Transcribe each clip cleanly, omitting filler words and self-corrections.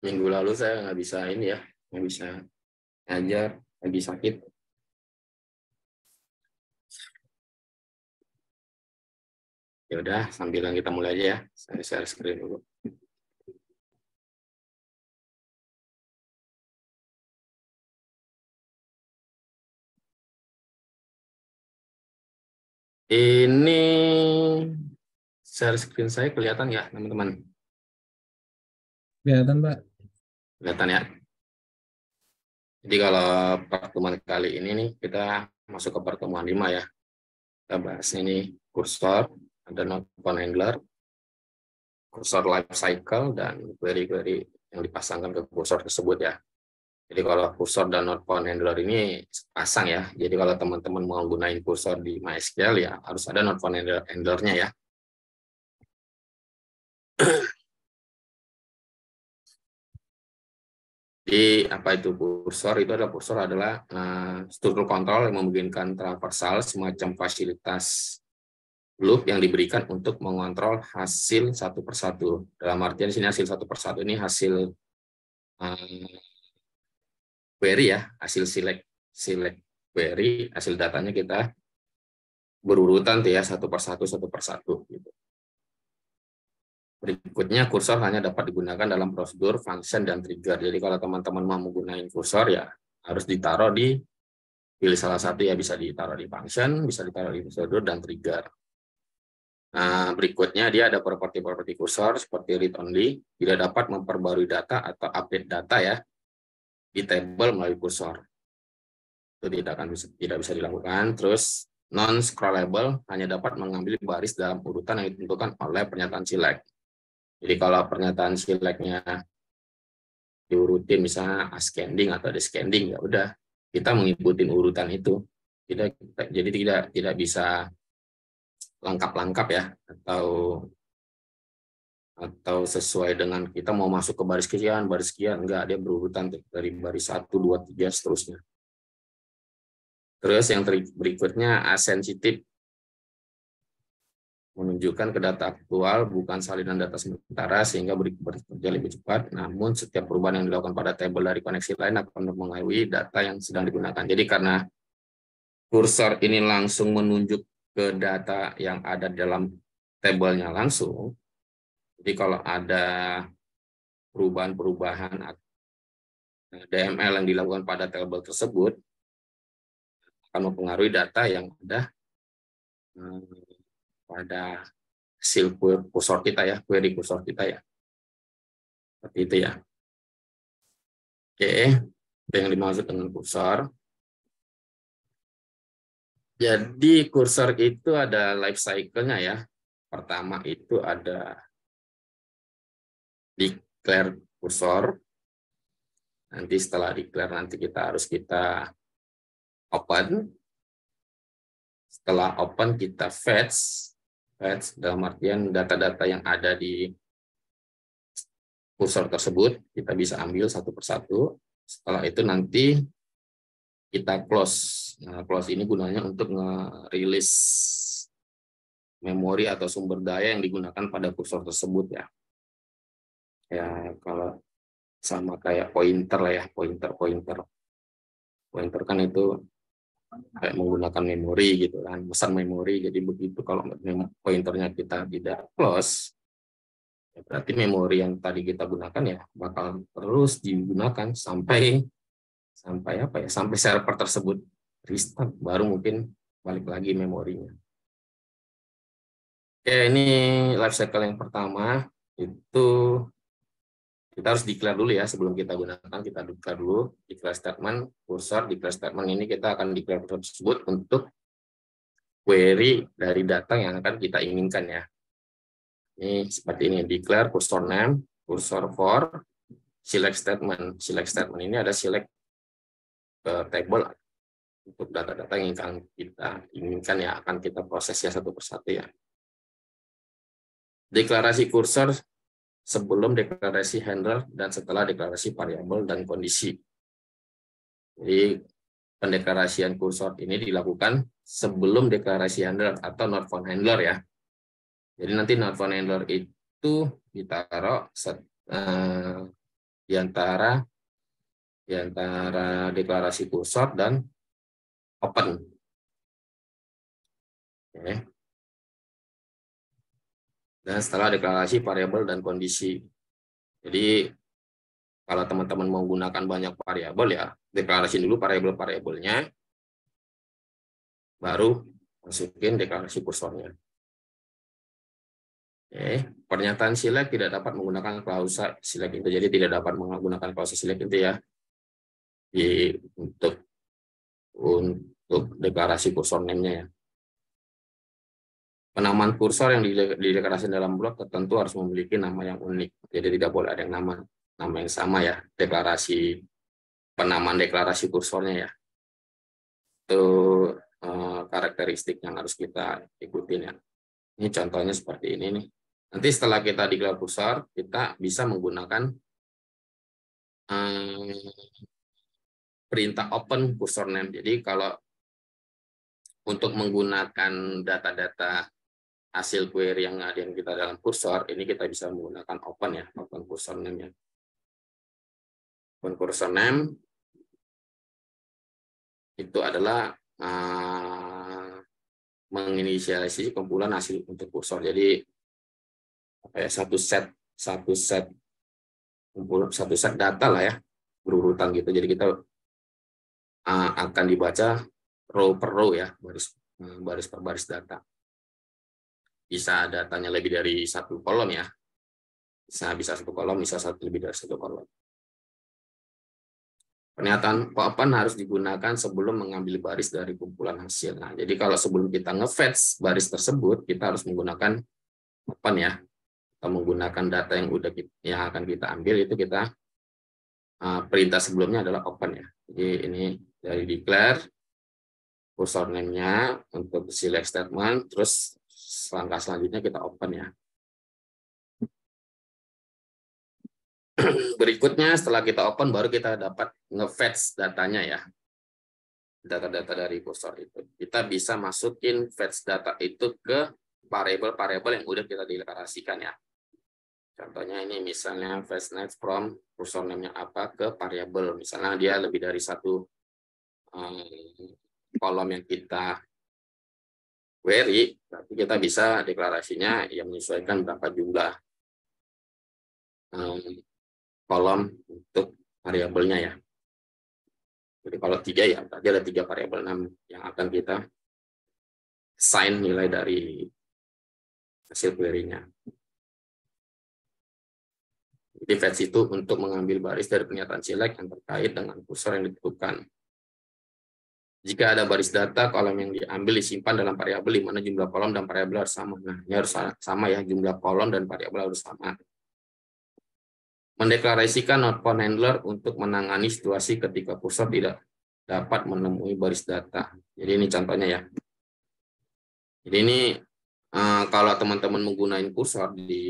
Minggu lalu saya nggak bisa ini ya, nggak bisa ngajar, lagi sakit. Ya udah, sambilan kita mulai aja ya. Saya share screen dulu. Ini share screen saya kelihatan ya, teman-teman? Kelihatan, Pak. Kelihatan ya. Jadi kalau pertemuan kali ini nih, kita masuk ke pertemuan 5 ya. Kita bahas ini kursor, ada node phone handler, kursor life cycle, dan query-query yang dipasangkan ke kursor tersebut ya. Jadi kalau kursor dan node phone handler ini pasang ya. Jadi kalau teman-teman mau gunain kursor di MySQL ya harus ada node phone handler-nya ya. Jadi apa itu kursor? Itu adalah kursor adalah struktur kontrol yang memungkinkan traversal, semacam fasilitas loop yang diberikan untuk mengontrol hasil satu persatu. Dalam artian di sini hasil satu persatu ini hasil query ya, hasil select query, hasil datanya kita berurutan tuh ya satu persatu gitu. Berikutnya kursor hanya dapat digunakan dalam prosedur, function, dan trigger. Jadi kalau teman-teman mau menggunakan kursor ya harus ditaruh di pilih salah satu ya, bisa ditaruh di function, bisa ditaruh di prosedur dan trigger. Nah, berikutnya dia ada properti-properti kursor seperti read only, tidak dapat memperbarui data atau update data ya di table melalui kursor. Itu tidak bisa dilakukan. Terus non scrollable hanya dapat mengambil baris dalam urutan yang ditentukan oleh pernyataan select. Jadi kalau pernyataan select-nya diurutin misalnya ascending atau descending ya udah kita mengikuti urutan itu. Jadi tidak bisa lengkap-lengkap ya atau sesuai dengan kita mau masuk ke baris sekian enggak, dia berurutan dari baris 1 2 3 seterusnya. Terus yang berikutnya asensitif, menunjukkan ke data aktual, bukan salinan data sementara, sehingga bekerja lebih cepat. Namun, setiap perubahan yang dilakukan pada tabel dari koneksi lain akan mempengaruhi data yang sedang digunakan. Jadi, karena kursor ini langsung menunjuk ke data yang ada dalam tabelnya langsung, jadi kalau ada perubahan-perubahan DML yang dilakukan pada tabel tersebut, akan mempengaruhi data yang ada pada hasil kursor kita ya, query kursor kita ya. Seperti itu ya. Oke, itu yang dimaksud dengan kursor. Jadi kursor itu ada life cycle-nya ya. Pertama itu ada declare kursor. Nanti setelah declare nanti kita open. Setelah open kita fetch dalam artian data-data yang ada di kursor tersebut kita bisa ambil satu persatu. Setelah itu nanti kita close. Nah, close ini gunanya untuk ngerilis memori atau sumber daya yang digunakan pada kursor tersebut ya. Ya kalau sama kayak pointer lah ya, pointer kan itu kayak menggunakan memori gitu kan, pesan memori. Jadi begitu kalau pointernya kita tidak close, ya berarti memori yang tadi kita gunakan ya bakal terus digunakan sampai apa ya, sampai server tersebut restart, baru mungkin balik lagi memorinya. Oke, ini life cycle yang pertama itu kita harus declare dulu ya, sebelum kita gunakan kita declare dulu, declare statement, kursor, declare statement ini kita akan declare kursor tersebut untuk query dari data yang akan kita inginkan ya. Ini seperti ini, declare kursor name, kursor for, select statement. Select statement ini ada select table untuk data-data yang kita inginkan ya, akan kita proses ya satu persatu ya. Deklarasi kursor sebelum deklarasi handler dan setelah deklarasi variabel dan kondisi. Jadi pendeklarasian kursor ini dilakukan sebelum deklarasi handler atau not found handler ya. Jadi nanti not found handler itu ditaruh di antara deklarasi kursor dan open. Oke. Dan setelah deklarasi variabel dan kondisi. Jadi kalau teman-teman mau gunakan banyak variabel ya, deklarasi dulu variabel-variabelnya, baru masukin deklarasi kursornya. Oke. Pernyataan select tidak dapat menggunakan klausa select itu. Jadi tidak dapat menggunakan klausa select itu ya. Untuk deklarasi kursor name-nya ya. Penamaan kursor yang dideklarasikan dalam blok tertentu harus memiliki nama yang unik. Jadi tidak boleh ada yang nama yang sama ya. Penamaan deklarasi kursornya ya. Itu karakteristik yang harus kita ikutin ya. Ini contohnya seperti ini nih. Nanti setelah kita declare kursor, kita bisa menggunakan perintah open kursor name. Jadi kalau untuk menggunakan data-data hasil query yang ada yang kita dalam kursor, ini kita bisa menggunakan open ya, open kursor name ya. Open kursor name itu adalah menginisialisasi kumpulan hasil untuk kursor. Jadi satu set data lah ya, berurutan gitu. Jadi kita akan dibaca row per row ya, baris per baris data. Bisa datanya lebih dari satu kolom ya. Bisa satu kolom, bisa lebih dari satu kolom. Pernyataan open harus digunakan sebelum mengambil baris dari kumpulan hasil. Nah, jadi kalau sebelum kita nge-fetch baris tersebut, kita harus menggunakan open ya. Atau menggunakan data yang akan kita ambil itu kita perintah sebelumnya adalah open ya. Jadi ini dari declare kursor name-nya untuk select statement, terus langkah selanjutnya kita open ya. Berikutnya setelah kita open baru kita dapat nge-fetch datanya ya. Data-data dari kursor itu. Kita bisa masukin fetch data itu ke variabel-variabel yang udah kita deklarasikan ya. Contohnya ini misalnya fetch next from kursor name-nya apa ke variabel. Misalnya dia lebih dari satu kolom yang kita query, berarti kita bisa deklarasinya yang menyesuaikan berapa jumlah kolom untuk variabelnya ya. Jadi kalau 3 ya, berarti ada 3 variabel 6 yang akan kita assign nilai dari hasil query-nya. Jadi fetch itu untuk mengambil baris dari pernyataan select yang terkait dengan kursor yang ditentukan. Jika ada baris data, kolom yang diambil disimpan dalam variabel di mana jumlah kolom dan variabel harus sama. Nah, ini harus sama ya, jumlah kolom dan variabel harus sama. Mendeklarasikan not found handler untuk menangani situasi ketika kursor tidak dapat menemui baris data. Jadi ini contohnya ya. Jadi ini kalau teman-teman menggunakan kursor di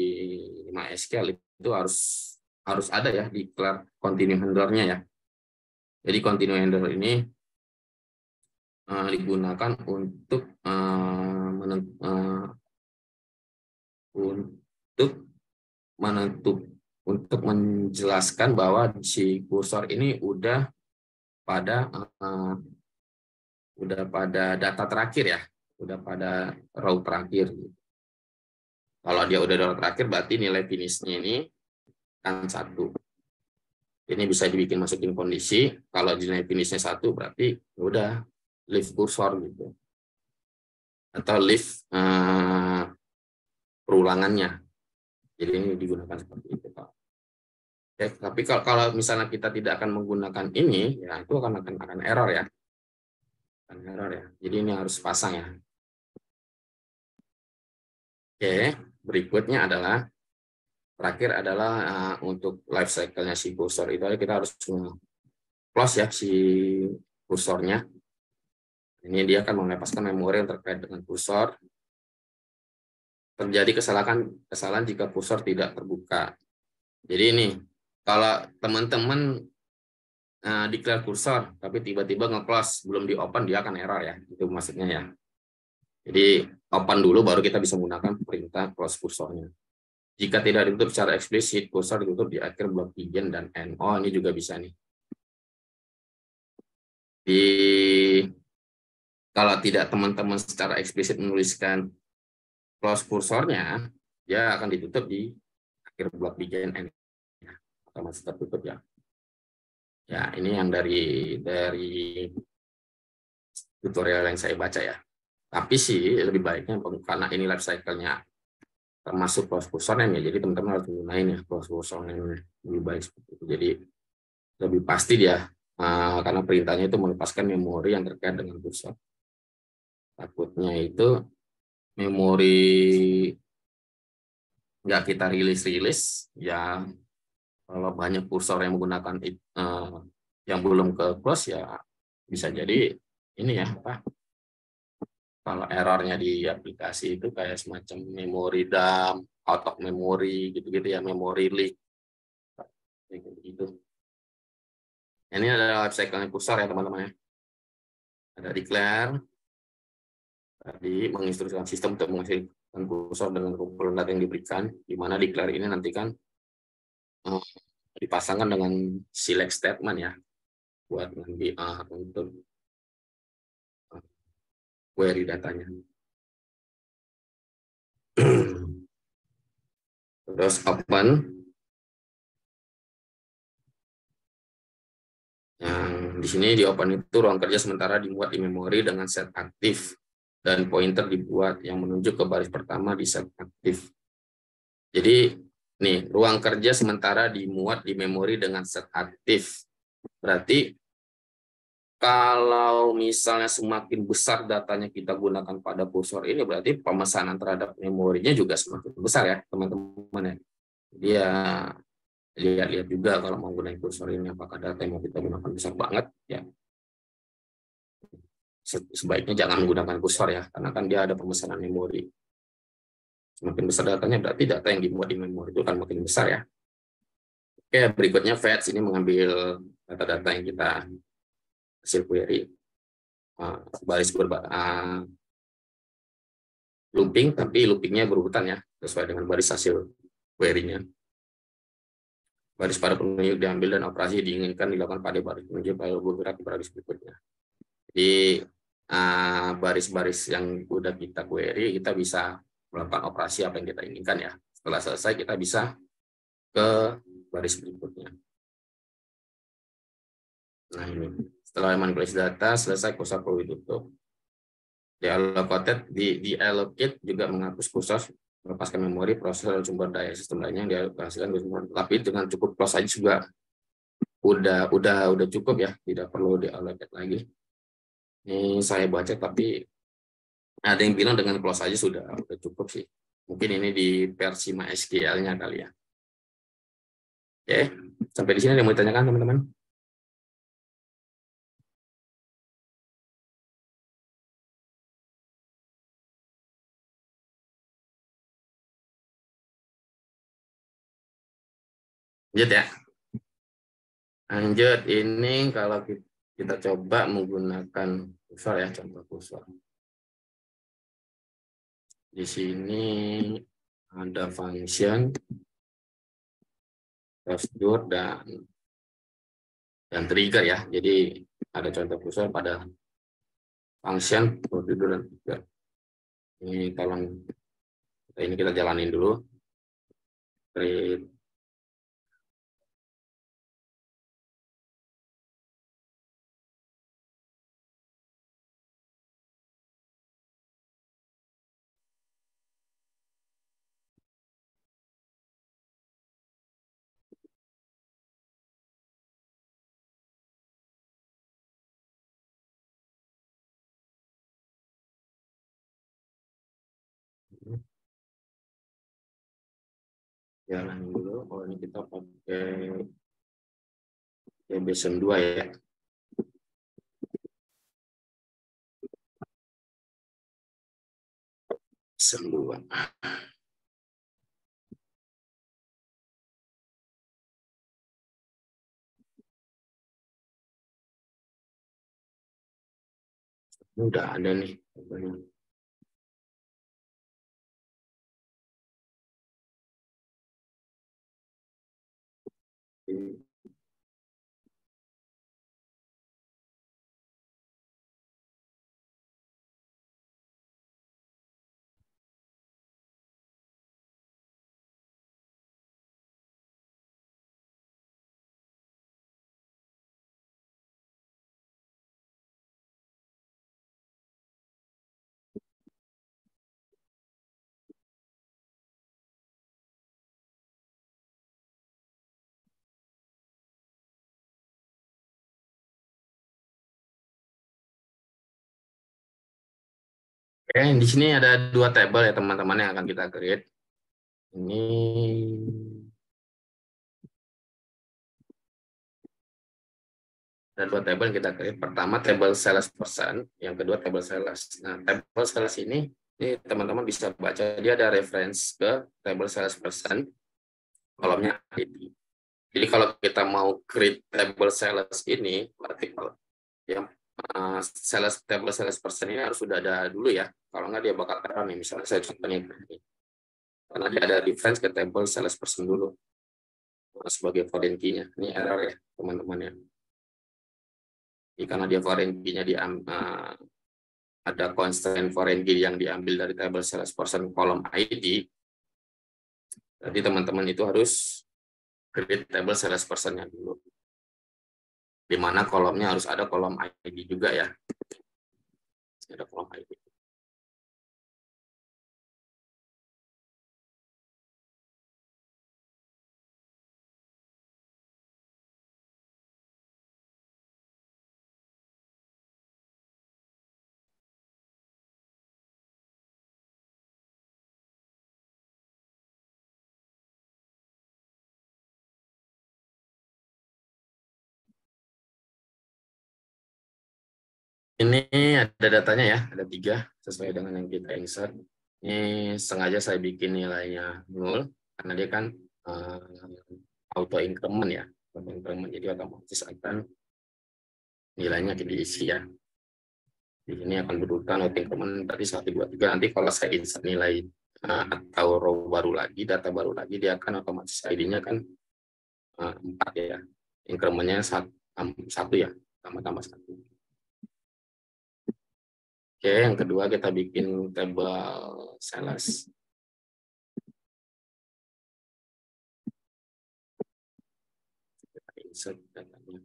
MySQL itu harus ada ya declare continue handler-nya ya. Jadi continue handler ini digunakan untuk menjelaskan bahwa si kursor ini udah pada data terakhir ya, udah pada row terakhir. Kalau dia udah row terakhir berarti nilai finishnya ini kan 1. Ini bisa dibikin masukin kondisi. Kalau nilai finishnya 1 berarti udah leave kursor gitu. Atau leave perulangannya. Jadi ini digunakan seperti itu. Oke, tapi kalau misalnya kita tidak akan menggunakan ini, ya itu akan error ya. Akan error ya. Jadi ini harus pasang ya. Oke, berikutnya adalah terakhir adalah untuk life cycle-nya si kursor itu kita harus close ya si kursornya. Ini dia akan melepaskan memori yang terkait dengan kursor. Terjadi kesalahan jika kursor tidak terbuka. Jadi ini kalau teman-teman declare kursor tapi tiba-tiba nge-close belum di-open, dia akan error ya. Itu maksudnya ya. Jadi open dulu baru kita bisa menggunakan perintah close kursornya. Jika tidak ditutup secara eksplisit, kursor ditutup di akhir blok begin dan end. Oh, ini juga bisa nih. Kalau tidak teman-teman secara eksplisit menuliskan close kursornya, dia akan ditutup di akhir blok begin end. Otomatis tertutup ya. Ya, ini yang dari tutorial yang saya baca ya. Tapi sih lebih baiknya karena ini life cycle-nya termasuk close kursornya ya, jadi teman-teman harus menggunakan ya close kursor yang lebih baik seperti itu. Jadi lebih pasti dia karena perintahnya itu melepaskan memori yang terkait dengan kursor. Takutnya itu memori nggak kita rilis ya, kalau banyak kursor yang menggunakan yang belum ke close ya bisa jadi ini ya apa, kalau errornya di aplikasi itu kayak semacam memory dump, out of memory gitu-gitu ya, memory leak kayak gitu. Ini adalah life cycle kursor ya teman-teman ya. Ada declare, tadi menginstruksikan sistem untuk menghasilkan kursor dengan kumpulan data yang diberikan, di mana declare ini nanti kan dipasangkan dengan select statement ya, buat nanti untuk query datanya. Terus open, yang di sini di open itu ruang kerja sementara dimuat di memori dengan set aktif dan pointer dibuat yang menunjuk ke baris pertama di set aktif. Jadi nih, ruang kerja sementara dimuat di memori dengan set aktif. Berarti kalau misalnya semakin besar datanya kita gunakan pada kursor ini, berarti pemesanan terhadap memorinya juga semakin besar ya teman-teman ya. Dia lihat-lihat juga kalau mau gunakan kursor ini apakah data yang mau kita gunakan besar banget ya. Sebaiknya jangan menggunakan kursor ya, karena kan dia ada pemesanan memori. Semakin besar datanya berarti data yang dimuat di memori itu akan makin besar ya. Oke, berikutnya fetch ini mengambil data-data yang kita hasil query, baris looping, tapi loopingnya berurutan ya, sesuai dengan baris hasil query-nya. Baris pada penunjuk diambil dan operasi diinginkan dilakukan pada baris penunjuk lalu bergerak ke baris berikutnya. Jadi baris-baris yang udah kita query, kita bisa melakukan operasi apa yang kita inginkan ya. Setelah selesai kita bisa ke baris berikutnya. Nah ini, setelah manipulasi data selesai, kursor perlu ditutup. Di allocate juga menghapus kursor, melepaskan memori, prosesor dan sumber daya sistem lainnya yang dihasilkan, tapi dengan cukup close aja juga udah cukup ya, tidak perlu di allocate lagi. Ini saya baca tapi ada yang bilang dengan close aja sudah cukup sih. Mungkin ini di versi MySQL-nya kali ya. Oke, sampai di sini ada yang mau ditanyakan teman-teman? Lanjut ya. Lanjut, ini kalau kita coba menggunakan kursor ya, contoh kursor. Di sini ada function, prosedur, dan trigger ya. Jadi ada contoh kursor pada function, prosedur, dan trigger. Ini tolong ini kita jalanin dulu. Create. Jalanin dulu. Oh ini kita pakai Bastion 2 ya. Bastion 2. Udah ada nih. Oke, di sini ada dua tabel ya teman-teman yang akan kita create. Ini ada dua tabel yang kita create. Pertama table sales percent, yang kedua table sales. Nah, table sales ini teman-teman bisa baca, dia ada reference ke table sales percent, kolomnya ID. Jadi kalau kita mau create table sales ini, berarti kalau yang table sales percent ini harus sudah ada dulu ya. Kalau nggak dia bakal error nih. Misalnya saya contohnya ini. Karena dia ada reference ke table sales percent dulu sebagai foreign key-nya. Ini error ya teman-teman ya. Jadi karena dia foreign key-nya ada constraint foreign key yang diambil dari table sales percent kolom ID. Jadi teman-teman itu harus create table sales percent-nya dulu. Di mana kolomnya harus ada kolom ID juga ya. Ada kolom ID. Ini ada datanya ya, ada 3 sesuai dengan yang kita insert. Ini sengaja saya bikin nilainya 0 karena dia kan auto increment ya, auto increment, jadi otomatis akan nilainya diisi ya. Di sini akan berurutan auto increment tadi 1, 2, 3. Nanti kalau saya insert nilai atau row baru lagi, data baru lagi, dia akan otomatis ID-nya kan 4 ya, increment-nya 1 ya, tambah 1. Oke, yang kedua kita bikin tabel sales. Kita insert datanya.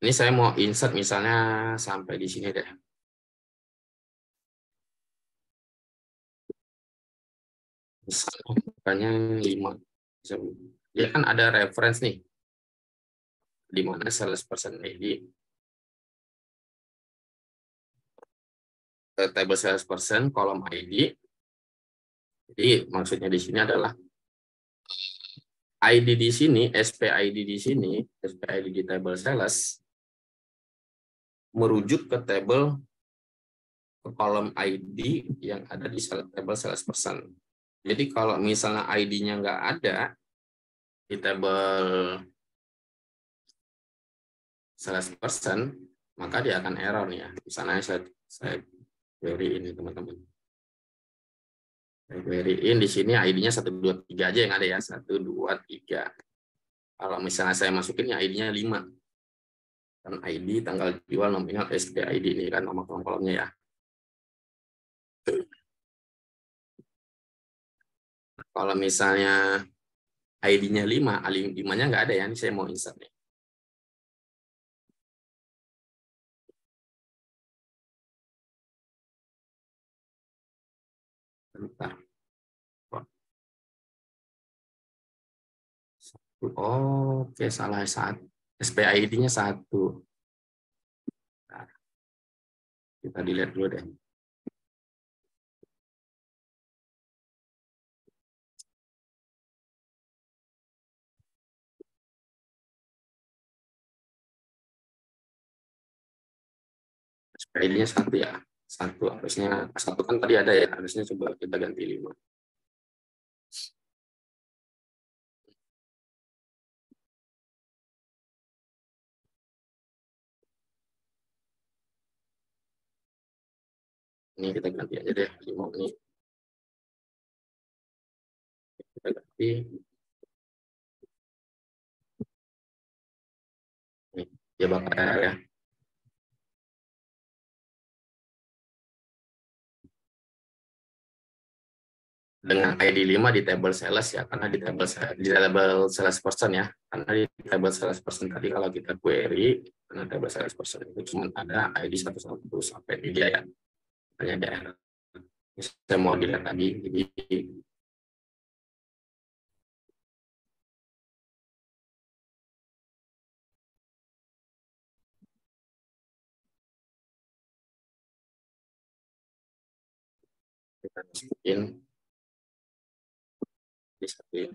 Ini saya mau insert misalnya sampai di sini deh. Misalnya 5. Dia kan ada reference nih. Di mana sales percent ID. Table sales percent, kolom ID. Jadi maksudnya di sini adalah ID di sini, SPID di sini, SPID di table sales, merujuk ke table ke kolom ID yang ada di table sales percent. Jadi kalau misalnya ID-nya nggak ada di table sales percent, maka dia akan error nih ya. Misalnya saya query ini teman-teman. Saya query in di sini ID-nya 1, 2, 3 aja yang ada ya, 1, 2, 3. Kalau misalnya saya masukin ya ID-nya 5. Dan ID, tanggal jual, nominal, SPID ini kan nama kolom-kolomnya ya. Kalau misalnya ID-nya 5, 5-nya nggak ada ya, ini saya mau insert nih. Bentar. Oke, salah 1. SPID-nya 1. Nah, kita dilihat dulu deh. SPID-nya 1 ya. 1 harusnya, 1 kan tadi ada ya, harusnya coba kita ganti 5. Ini kita ganti aja deh, 5 ini. Kita ganti. dia bakal error ya. Dengan ID 5 di table sales ya, karena di table sales person ya, karena di table sales person tadi kalau kita query, karena table sales person itu cuma ada ID 1 sampai 3 ya, hanya ada error. Saya mau dilihat lagi, jadi kita masukin di satu,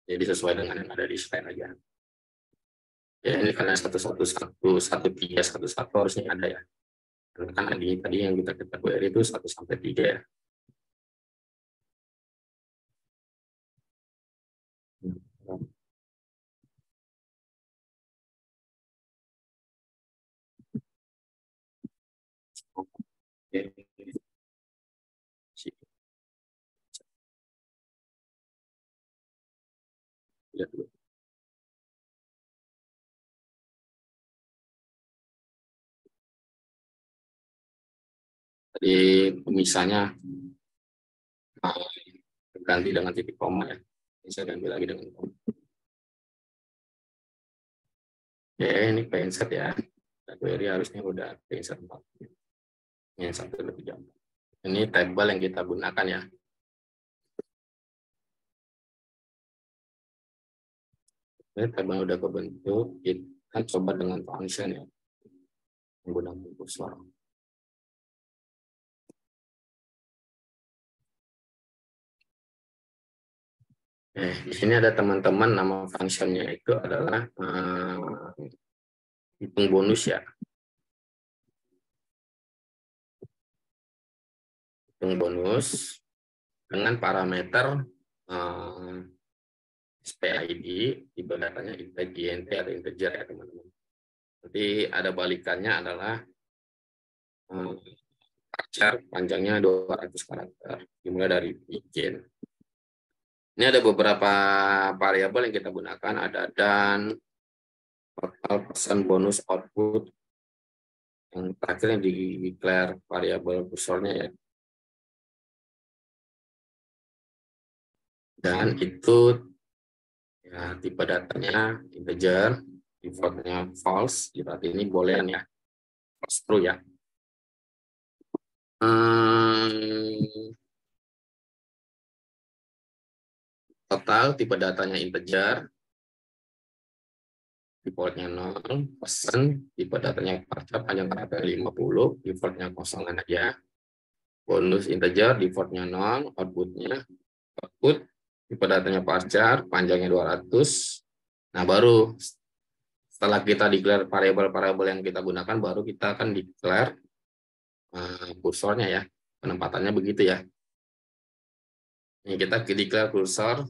jadi sesuai dengan yang ada di slide aja. Ya ini karena 111111311 harusnya ada ya. Karena tadi yang kita query itu 1 sampai 3 ya. Oke. Lihat dulu. Tadi misalnya ganti dengan titik koma ya. Ini saya ganti lagi dengan koma. Ya ini PNZ ya. Query harusnya udah PNZ 4. Ini yang satu lebih jauh. Ini table yang kita gunakan ya. Ini table udah kebentuk, kita coba dengan function ya. Menggunakan kursor. Di sini ada teman-teman, nama functionnya itu adalah hitung bonus ya. Hitung bonus dengan parameter SPID, tipe datanya int atau integer ya teman-teman. Nanti ada balikannya adalah char panjangnya 200 karakter, dimulai dari izin. Ini ada beberapa variabel yang kita gunakan, ada dan total persen bonus output, yang terakhir yang di-declare variabel kursornya ya. Dan itu ya, tipe datanya integer, defaultnya false, berarti ini boolean ya, false true ya. Total tipe datanya integer, defaultnya 0, persen, tipe datanya parcial, panjang karakter 50, defaultnya kosongan aja. Bonus integer, defaultnya 0, outputnya output, tipe datanya parcial, panjangnya 200. Nah, baru setelah kita declare variabel-variabel yang kita gunakan, baru kita akan declare kursornya ya. Penempatannya begitu ya. Ini kita declare kursor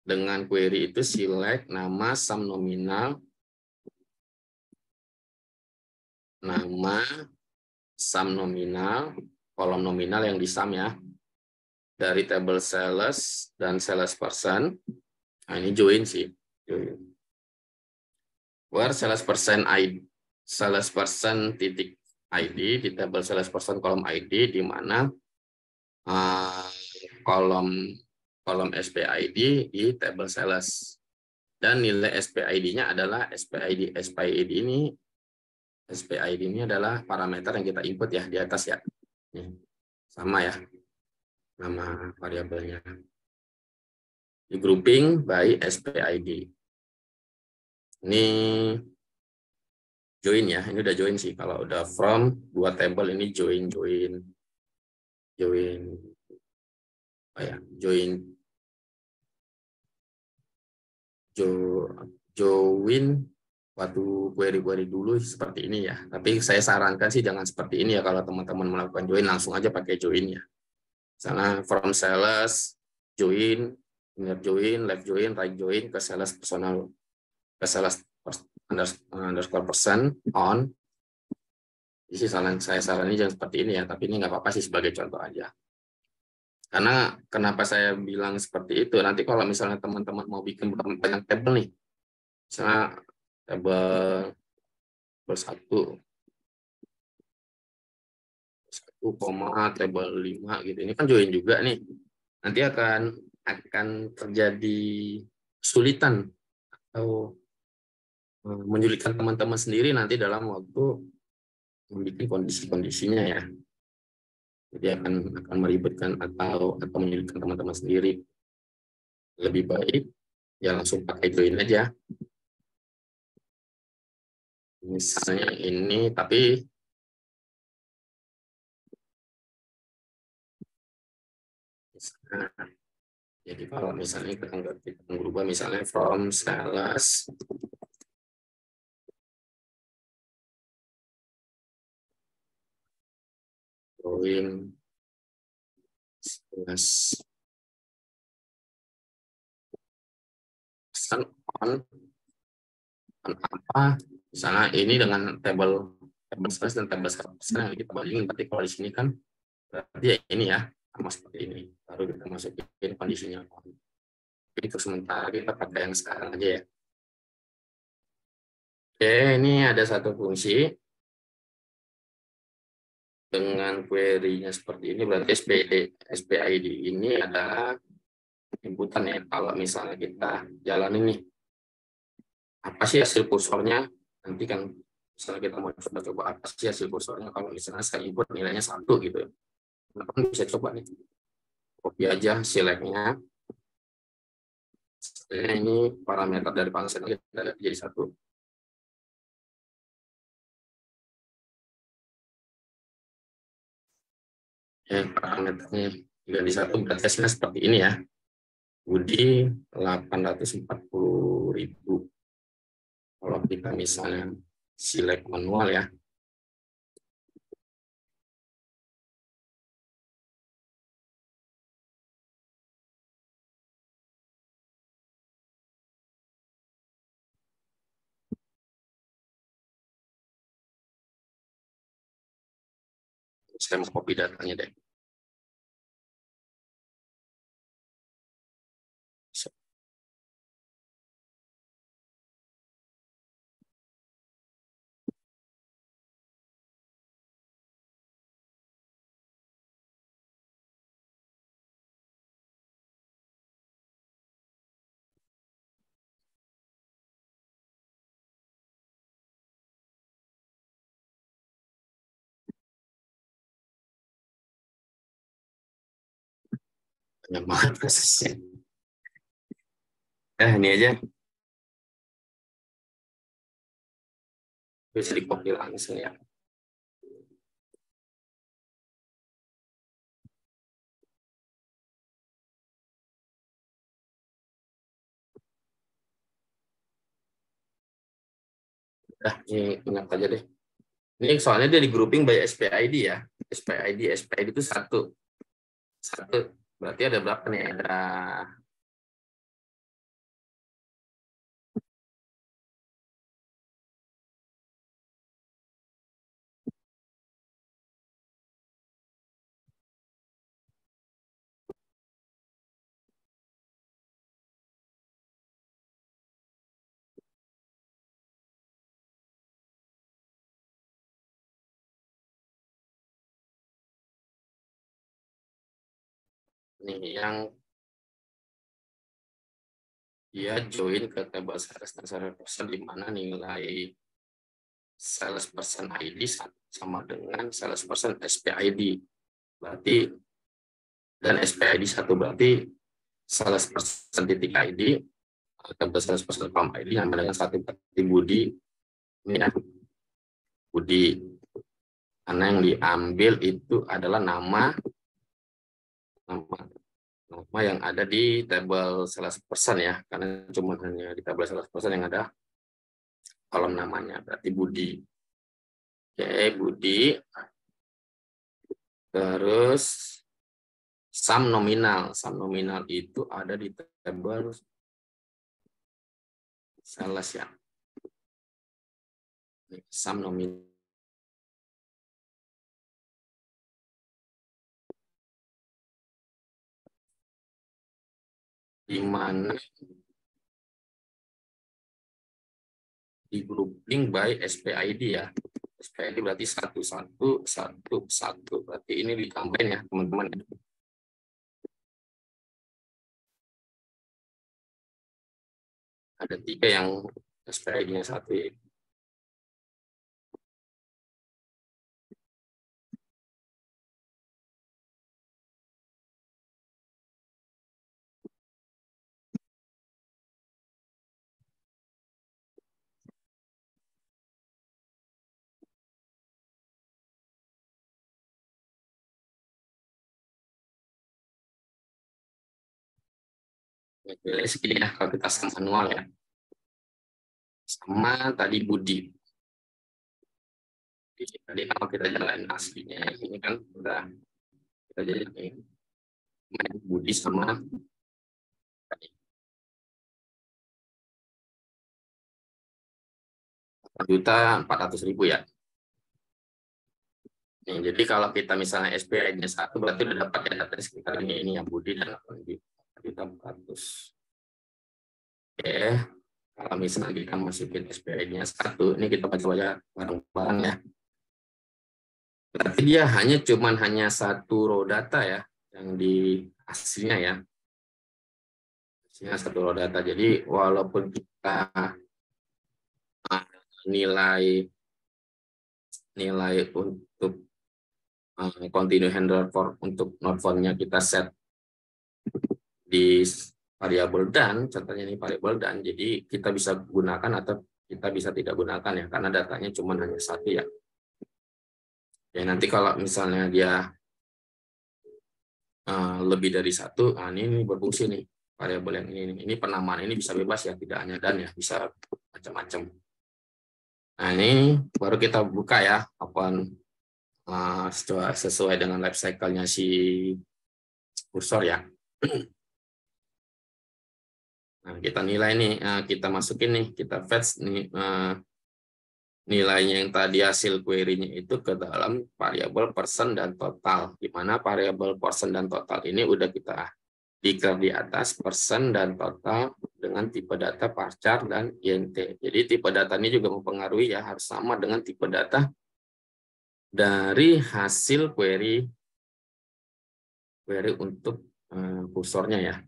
dengan query itu select nama sum nominal, kolom nominal yang di sum ya, dari table sales dan sales person. Nah, ini join sih. Join. Where sales person titik ID di table sales person kolom ID, di mana kolom SPID di table sales, dan nilai SPID-nya adalah SPID ini adalah parameter yang kita input ya di atas ya. Sama ya nama variabelnya. Di grouping by SPID. Ini join ya, ini udah join sih. Kalau udah from dua table ini join waktu query dulu seperti ini ya. Tapi saya sarankan sih jangan seperti ini ya, kalau teman-teman melakukan join langsung aja pakai join ya. Misalnya from sales join, inner join, left join, right join ke sales personal, ke sales underscore person on. Jadi saya saranin jangan seperti ini ya, tapi ini nggak apa-apa sih sebagai contoh aja. Karena kenapa saya bilang seperti itu, nanti kalau misalnya teman-teman mau bikin banyak table nih, misalnya tabel satu koma tabel 5 gitu. Ini kan join juga nih. Nanti akan terjadi kesulitan atau menyulitkan teman-teman sendiri nanti dalam waktu membuat kondisi-kondisinya ya. Jadi akan meribetkan atau menyulitkan teman-teman sendiri. Lebih baik ya langsung pakai join aja. Misalnya ini, tapi misalnya, jadi kalau misalnya kita merubah misalnya from sales join sales pesan on apa, misalnya ini dengan tabel sales dan tabel pesan yang kita bandingin, tapi kalau di sini kan berarti ya ini ya sama seperti ini, baru kita masukin kondisinya. Jadi untuk sementara kita pakai yang sekarang aja ya. Oke, ini ada satu fungsi dengan query-nya seperti ini, berarti SPID ini adalah inputan ya. Kalau misalnya kita jalan ini, apa sih hasil kursornya? Nanti kan misalnya kita mau coba apa sih hasil kursornya, kalau misalnya saya input nilainya 1 gitu. Nah, kan bisa coba nih, copy aja select-nya. Ini parameter dari function kita jadi 1. Parameternya jadi 1, berarti hasilnya seperti ini ya. Budi 840.000. Kalau kita misalnya select manual ya. Saya mau copy datanya deh. Banyak banget prosesnya. Ini aja. Bisa di copy langsung ya. Ini ingat aja deh. Ini soalnya dia di grouping by SPID ya. SPID itu satu. Berarti ada berapa nih? Ada nih yang dia join ke table sales dan sales person, di mana nilai sales person ID sama dengan sales person SPID. Berarti dan SPID 1 berarti sales person titik ID atau sales person pump ID yang dengan 1 berarti Budi. Ini ya, Budi. Karena yang diambil itu adalah nama yang ada di table sales person ya, karena cuma hanya di table sales person yang ada kolom namanya, berarti Budi. Oke, Budi. Terus sum nominal itu ada di table sales ya. Sum nominal di mana di grouping by SPID ya. SPID berarti 1111. Berarti ini ditambahin ya teman-teman. Ada 3 yang SPID-nya 1. Segini ya kalau kita sama manual ya. Sama tadi Budi. Tadi kalau kita jalanin aslinya ini kan udah kita jalanin Budi sama tadi 4.400.000 ya. Nih, jadi kalau kita misalnya SPI-nya 1 berarti udah dapat ya data sekitar ini yang Budi dan 8.400. Oke. Kalau misalnya kita masukin SPI-nya 1, ini kita baca-baca bareng-bareng ya. Berarti dia hanya satu row data ya, yang di aslinya ya. Aslinya satu row data. Jadi walaupun kita nilai untuk continue handler for untuk not found-nya kita set di variabel dan, contohnya ini variabel dan, jadi kita bisa gunakan atau kita bisa tidak gunakan ya, karena datanya cuma hanya 1 ya. Ya nanti kalau misalnya dia lebih dari 1, ini berfungsi nih variabel yang ini penamaan ini bisa bebas ya, tidak hanya dan ya, bisa macam-macam. Nah ini baru kita buka ya open sesuai dengan life cycle-nya si kursor ya. Nah, kita nilai nih, kita masukin nih, kita fetch nih nilainya yang tadi hasil query-nya itu ke dalam variabel persen dan total, di mana variabel persen dan total ini udah kita declare di atas, persen dan total dengan tipe data varchar dan int. Jadi tipe data ini juga mempengaruhi ya, harus sama dengan tipe data dari hasil query untuk kursornya ya.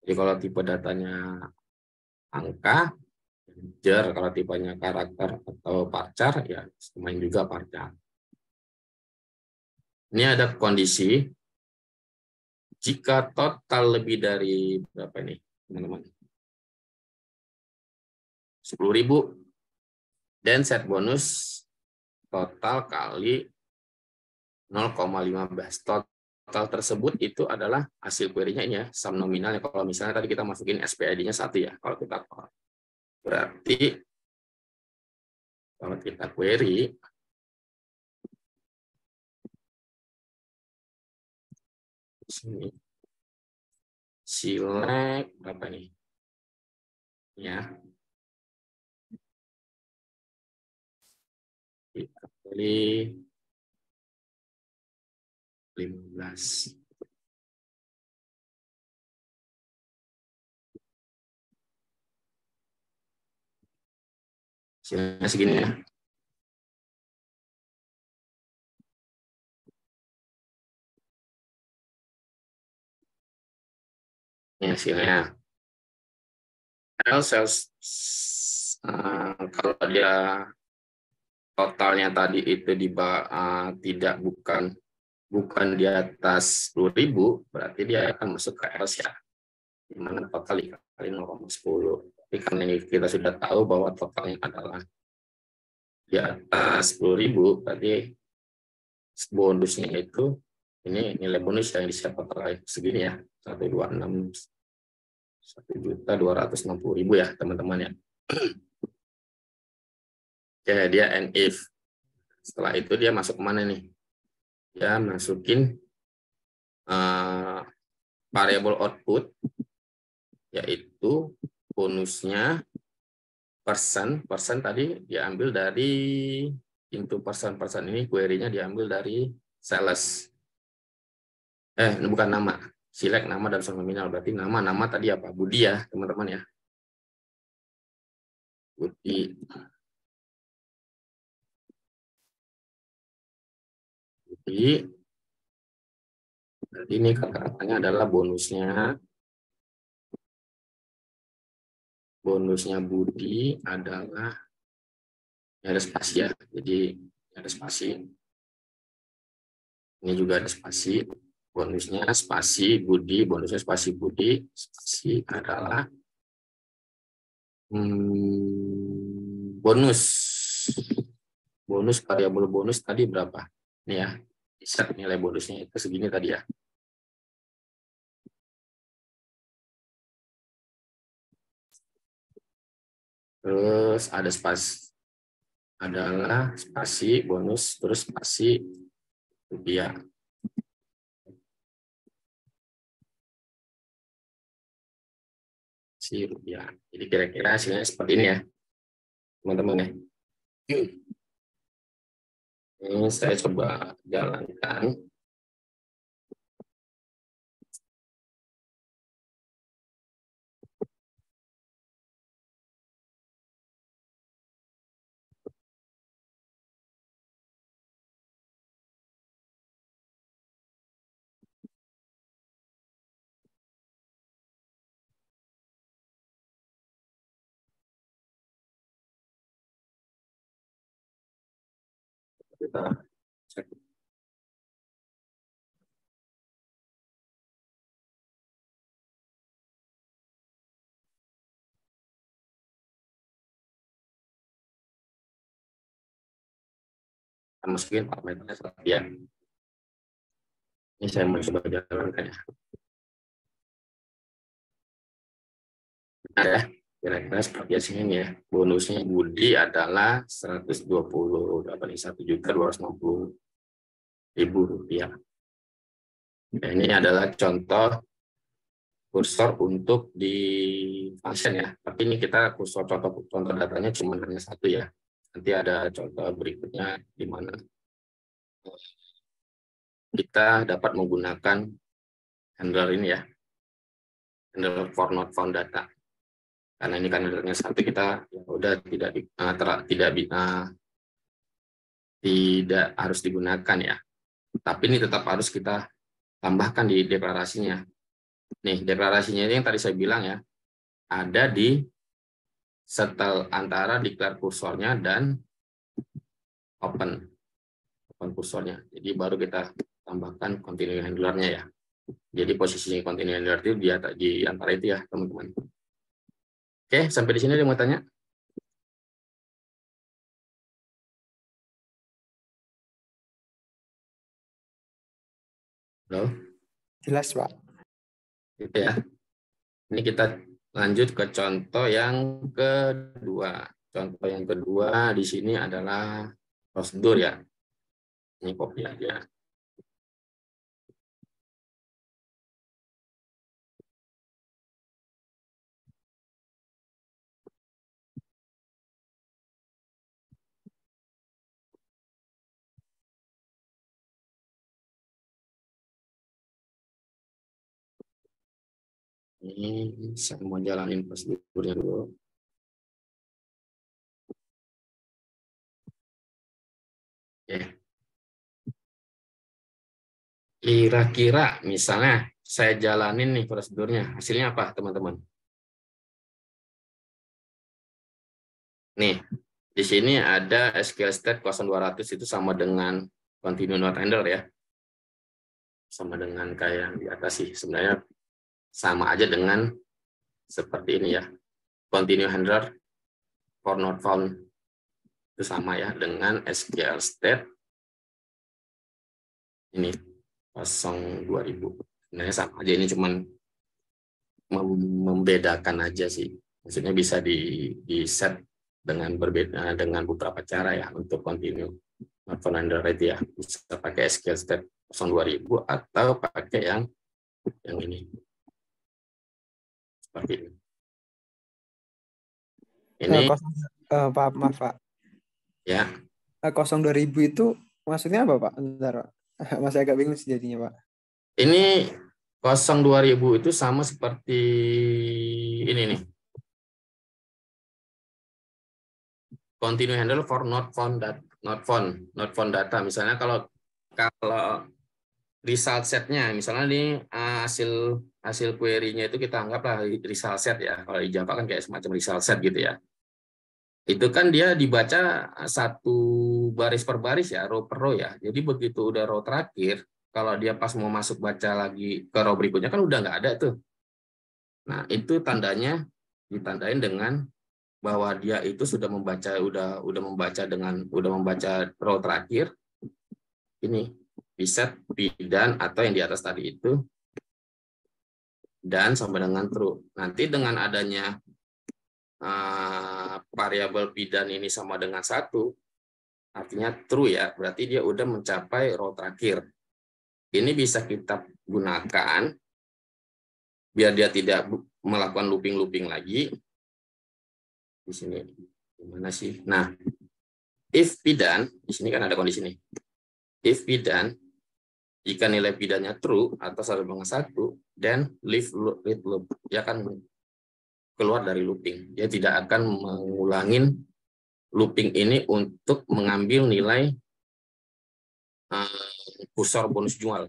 Jadi kalau tipe datanya angka, integer, kalau tipenya karakter atau varchar ya main juga varchar. Ini ada kondisi jika total lebih dari berapa ini teman-teman? 10.000 dan set bonus total kali 0,15. Total tersebut itu adalah hasil query-nya ini ya, sum nominalnya. Kalau misalnya tadi kita masukin SPID-nya 1 ya, kalau kita berarti kalau kita query sini select berapa nih? Ya. Kita pilih 15. Hasilnya segini ya. Ini hasilnya. Kalau dia totalnya tadi itu tidak bukan di atas 10.000, berarti dia akan masuk ke else ya. Di mana total dikali 0,10. Tapi karena ini kita sudah tahu bahwa totalnya adalah di atas 10.000, berarti bonusnya itu ini nilai bonus yang disiap total segini ya, 1.260.000 ya teman-teman ya. Oke, dia and if. Setelah itu dia masuk kemana nih? Dia masukin variable output, yaitu bonusnya persen tadi diambil dari into persen ini query-nya diambil dari sales. Ini bukan nama, select nama dan sum nominal, berarti nama tadi apa? Budi ya teman-teman ya. Budi. Jadi ini kata-katanya adalah bonusnya. Bonusnya Budi adalah, ada spasi ya. Jadi ada spasi. Ini juga ada spasi. Bonusnya spasi Budi, bonusnya spasi Budi. Spasi adalah bonus. Bonus variabel bonus tadi berapa? Ini ya. Set nilai bonusnya itu segini tadi ya. Terus ada spasi, adalah spasi bonus, terus spasi rupiah. Si rupiah. Jadi kira-kira hasilnya seperti ini ya, teman-teman ya. Ini saya coba jalankan. Kita cek. Kita masukin parameternya seperti ya. Ini saya mau coba jalankan ya. Benar ya, kira-kira seperti ini ya. Bonusnya Budi adalah 121.260.000 rupiah. Nah, ini adalah contoh kursor untuk di function ya. Tapi ini kita kursor contoh datanya cuma hanya satu ya. Nanti ada contoh berikutnya di mana kita dapat menggunakan handler ini ya. Handler for not found data. Karena ini kan handlernya satu, kita ya udah tidak harus digunakan ya. Tapi ini tetap harus kita tambahkan di deklarasinya. Nih, deklarasinya ini yang tadi saya bilang ya, ada di setel antara declare kursornya dan open kursornya. Jadi baru kita tambahkan continue handlernya ya. Jadi posisi continue handler itu di antara itu ya, teman-teman. Oke, sampai di sini ada yang mau tanya? Halo? Jelas, Pak. Gitu ya. Ini kita lanjut ke contoh yang kedua. Contoh yang kedua di sini adalah prosedur ya. Ini copy aja. Ini saya mau jalanin prosedurnya dulu. Oke. Kira-kira misalnya saya jalanin nih prosedurnya, hasilnya apa teman-teman? Nih, di sini ada SQL state 0200 itu sama dengan continue not handler ya. Sama dengan kayak yang di atas sih. Sebenarnya sama aja dengan seperti ini ya. Continue handler for not found itu sama ya dengan SQL state ini 02.000. Sebenarnya sama aja, ini cuman membedakan aja sih. Maksudnya bisa di set dengan berbeda dengan beberapa cara ya untuk continue not found handler itu ya. Bisa pakai SQL state 02.000 atau pakai yang ini. Seperti ini. Ini Pak, maaf Pak. Ya. 02.000 itu maksudnya apa Pak? Bentar Pak. Masih agak bingung sih jadinya Pak. Ini 02.000 itu sama seperti ini nih. continue handle for not found data. Misalnya kalau result setnya, misalnya ini hasil query-nya itu kita anggaplah result set ya. Kalau di Java kan kayak semacam result set gitu ya. Itu kan dia dibaca satu baris per baris ya, row per row ya. Jadi begitu udah row terakhir, kalau dia pas mau masuk baca lagi ke row berikutnya kan udah nggak ada tuh. Nah itu tandanya ditandain dengan bahwa dia itu sudah membaca udah membaca row terakhir. Ini reset bidan atau yang di atas tadi itu dan sampai dengan true. Nanti dengan adanya variabel bidan ini sama dengan 1, artinya true ya, berarti dia udah mencapai row terakhir. Ini bisa kita gunakan biar dia tidak melakukan looping lagi. Di sini gimana sih? Nah, if bidan, di sini kan ada kondisi nih. If bidan, jika nilai bidannya true atau sama dengan 1, then leave loop. Dia akan keluar dari looping. Dia tidak akan mengulangin looping ini untuk mengambil nilai kursor bonus jual.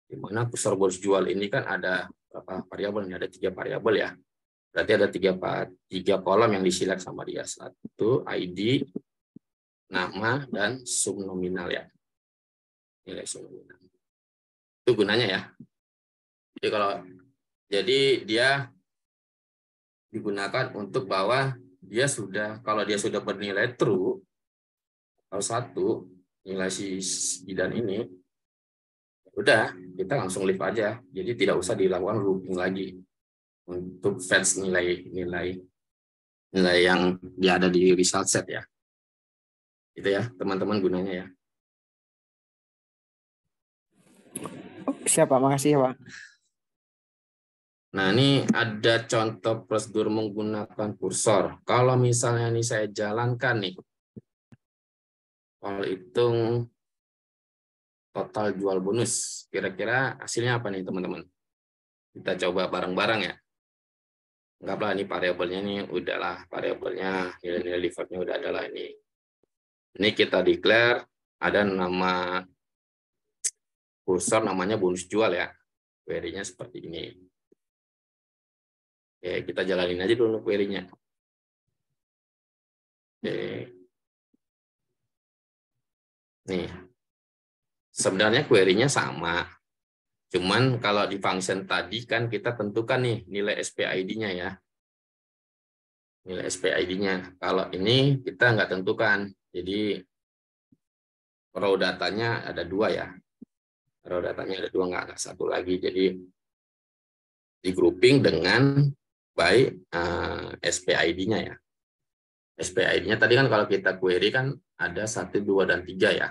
Di mana kursor bonus jual ini kan ada berapa variabel? Ada 3 variabel ya. Berarti ada 3 kolom yang diselect sama dia. 1 ID, nama, dan subnominal ya. Nilai subnominal. Itu gunanya ya. Jadi dia digunakan untuk bahwa kalau dia sudah bernilai true atau 1 nilai si bidan ini, udah kita langsung leave aja. Jadi tidak usah dilakukan looping lagi untuk fetch nilai yang dia ada di result set ya. Itu ya teman-teman gunanya ya. Siap Pak, makasih ya Pak. Nah ini ada contoh prosedur menggunakan kursor. Kalau misalnya ini saya jalankan nih, kalau hitung total jual bonus, kira-kira hasilnya apa nih teman-teman? Kita coba bareng-bareng ya. Anggaplah ini variabelnya nih, udahlah variabelnya nilai-nilai defaultnya udah adalah ini. Ini kita declare ada nama kursor namanya bonus jual ya. Query-nya seperti ini. Oke, kita jalanin aja dulu query-nya. Oke. Nih. Sebenarnya query-nya sama. Cuman kalau di function tadi kan kita tentukan nih nilai SPID-nya ya. Nilai SPID-nya. Kalau ini kita nggak tentukan. Jadi row datanya ada 2 ya. Row datanya ada 2, nggak 1 lagi. Jadi di grouping dengan by SPID-nya ya. SPID-nya tadi kan kalau kita query kan ada 1, 2, dan 3 ya.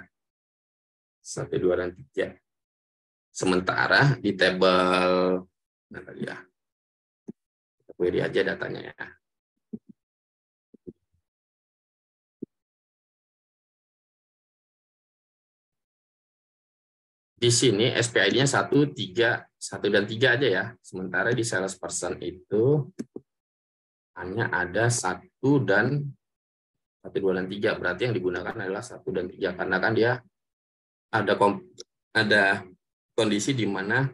1, 2, dan 3. Sementara di tabel, nah tadi ya, kita query aja datanya ya. Di sini SPID-nya 1, dan 3 aja ya. Sementara di salesperson itu hanya ada 1, 2, dan 3. Berarti yang digunakan adalah 1 dan 3. Karena kan dia ada kondisi di mana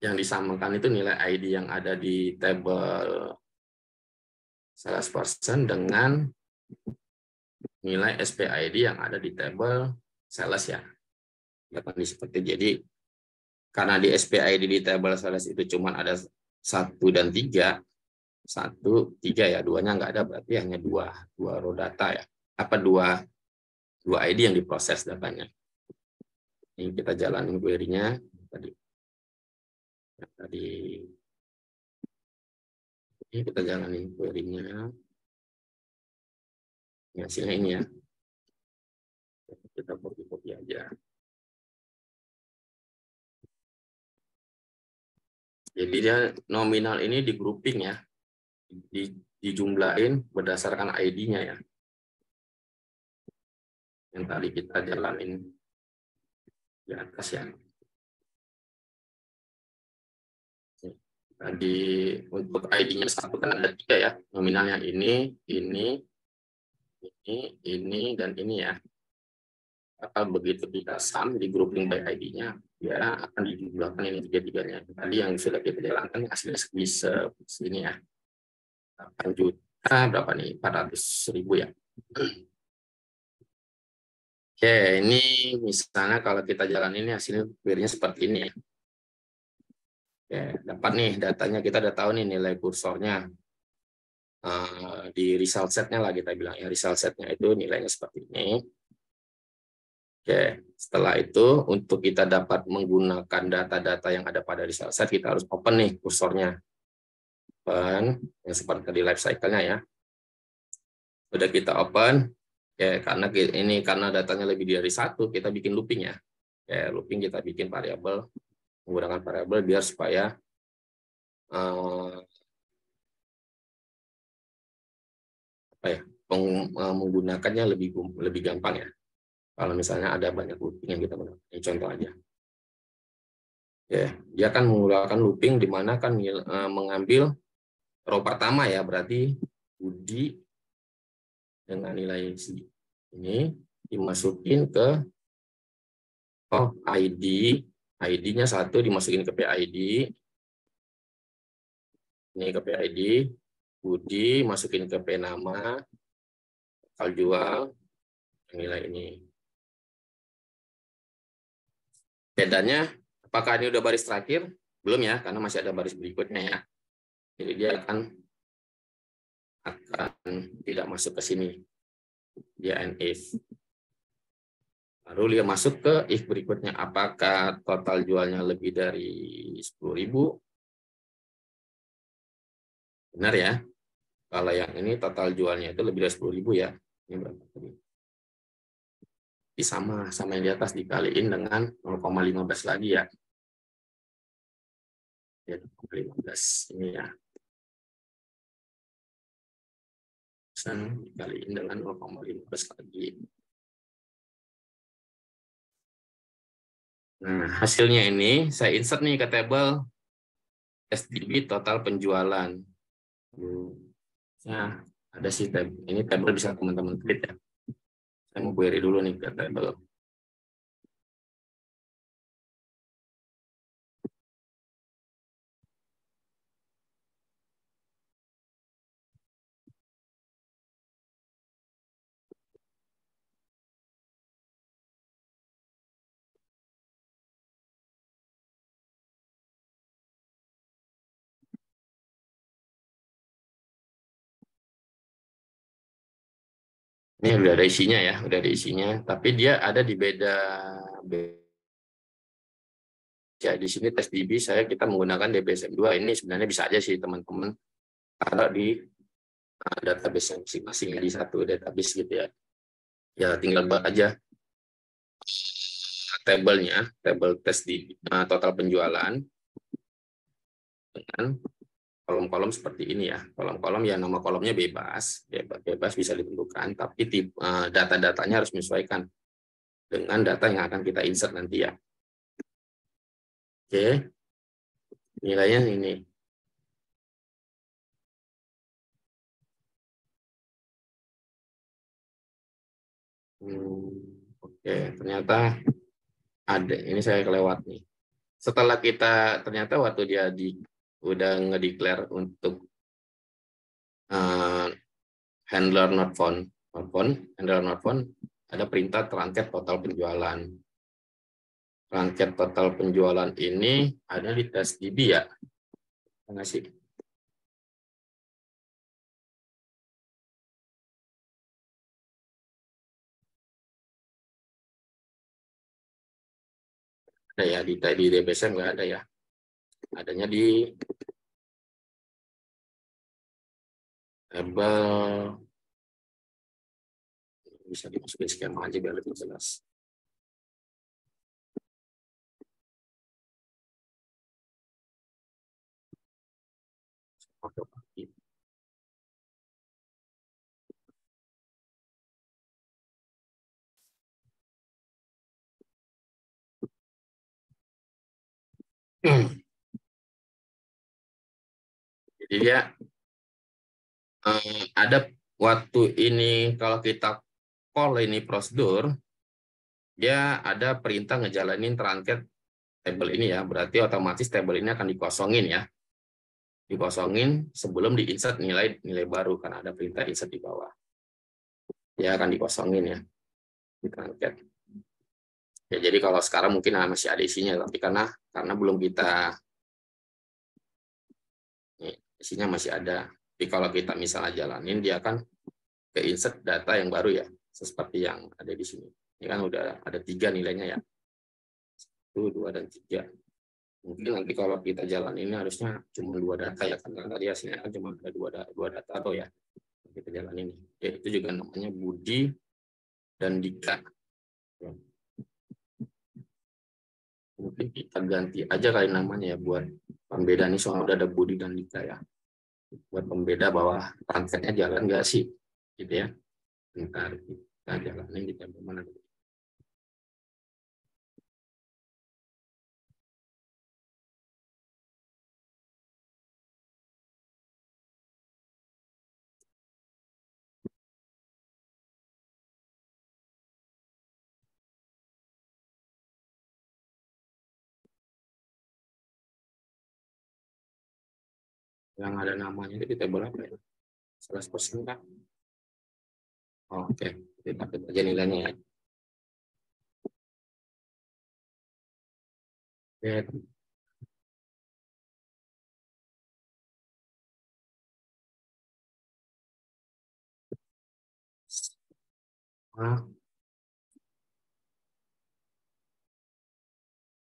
yang disamakan itu nilai ID yang ada di tabel salesperson dengan nilai SPID yang ada di tabel sales ya. Kondisi seperti jadi karena di SPID di tabel sales itu cuma ada 1 dan 3, 1, 3 ya, 2-nya nggak ada, berarti hanya 2 row data ya. Apa 2 ID yang diproses datanya. Ini kita jalanin query-nya tadi. Ini kita jalanin query-nya. Hasilnya ini ya. Kita copy aja. Jadi dia nominal ini di grouping ya. Dijumlahin berdasarkan ID-nya ya. Yang tadi kita jalanin di atas ya. Tadi untuk ID-nya 1 kan ada 3 ya. Nominalnya ini, ini, dan ini ya. Atau begitu kita sum di grouping by ID-nya, ya akan dijumlahkan ini tiga-tiganya. Tadi yang sudah kita jalankan hasilnya segini ya. 8 juta berapa nih? 400.000 ya. Oke, ini misalnya kalau kita jalan ini hasilnya query-nya seperti ini ya. Oke, dapat nih datanya, kita udah tahu nih nilai kursornya. Di result set-nya lah kita bilang ya, result set-nya itu nilainya seperti ini. Oke, setelah itu untuk kita dapat menggunakan data-data yang ada pada result set, kita harus open nih kursornya. Open, yang seperti tadi life cycle-nya ya. Sudah kita open, ya karena datanya lebih dari satu, kita bikin looping ya. Ya, looping kita bikin variabel, menggunakan variabel biar supaya menggunakannya lebih gampang ya. Kalau misalnya ada banyak looping yang kita gunakan, ini contoh aja. Ya, dia akan menggunakan looping di mana kan mengambil row pertama ya, berarti Budi dengan nilai ini dimasukin ke ID, ID-nya 1 dimasukin ke PID, ini ke PID, Budi masukin ke P nama, bakal jual, nilai ini. Bedanya, apakah ini udah baris terakhir? Belum ya, karena masih ada baris berikutnya ya. Jadi dia akan tidak masuk ke sini. Dia and if. Lalu dia masuk ke if berikutnya. Apakah total jualnya lebih dari 10.000? Benar ya. Kalau yang ini total jualnya itu lebih dari 10.000 ya. Ini berapa tadi? Ini sama yang di atas dikaliin dengan 0,15 lagi ya. 0,15 ini ya. Dikaliin dengan 0,15 lagi. Nah, hasilnya ini saya insert nih ke table SDB total penjualan. Nah, ada sih ini table bisa teman-teman klik ya. Saya mau query dulu nih ke table. Ini udah ada isinya ya, udah ada isinya. Tapi dia ada di beda. Ya, di sini tes DB kita menggunakan DBSM2. Ini sebenarnya bisa aja sih teman-teman taruh di database masing-masing ya, di satu database gitu ya. Ya tinggal buat aja tabelnya, tabel tes di total penjualan dengan kolom-kolom seperti ini ya. Kolom-kolom ya nama kolomnya bebas bisa ditentukan, tapi data-datanya harus menyesuaikan dengan data yang akan kita insert nanti ya. Oke, nilainya ini. Oke, ternyata ada. Ini saya kelewat nih. Setelah kita ternyata waktu dia udah ngedeclare untuk handler not found, handler not found, ada perintah terangkat total penjualan. Rangkaian total penjualan ini ada di tes DB ya, nggak sih? Ada ya di DBSM nggak ada ya, adanya di table, bisa dimasukin skema aja biar lebih jelas. Jadi dia ada waktu ini kalau kita call ini prosedur, dia ada perintah ngejalanin truncat table ini ya, berarti otomatis table ini akan dikosongin ya. Dikosongin sebelum di-insert nilai baru, karena ada perintah insert di bawah. Ya akan dikosongin ya, di truncat. Ya, jadi kalau sekarang mungkin masih ada isinya, tapi karena belum kita, isinya masih ada. Tapi kalau kita misalnya jalanin, dia akan ke insert data yang baru ya, seperti yang ada di sini. Ini kan udah ada 3 nilainya ya, 1, 2, dan 3. Mungkin nanti kalau kita jalan ini harusnya cuma 2 data ya, karena tadi hasilnya kan cuma ada 2 data atau ya, kita jalan ini. Ya, itu juga namanya Budi dan Dika. Mungkin kita ganti aja kali namanya ya, buat pembeda nih, soalnya udah ada Budi dan Dika ya. Buat pembeda bahwa transfernya jalan nggak sih, gitu ya. Bentar, kita jalanin di tabel mana dulu. Yang ada namanya itu di tabel apa ya? 100% kan? Oke, kita lihat aja nilainya ya. Oke. Nah,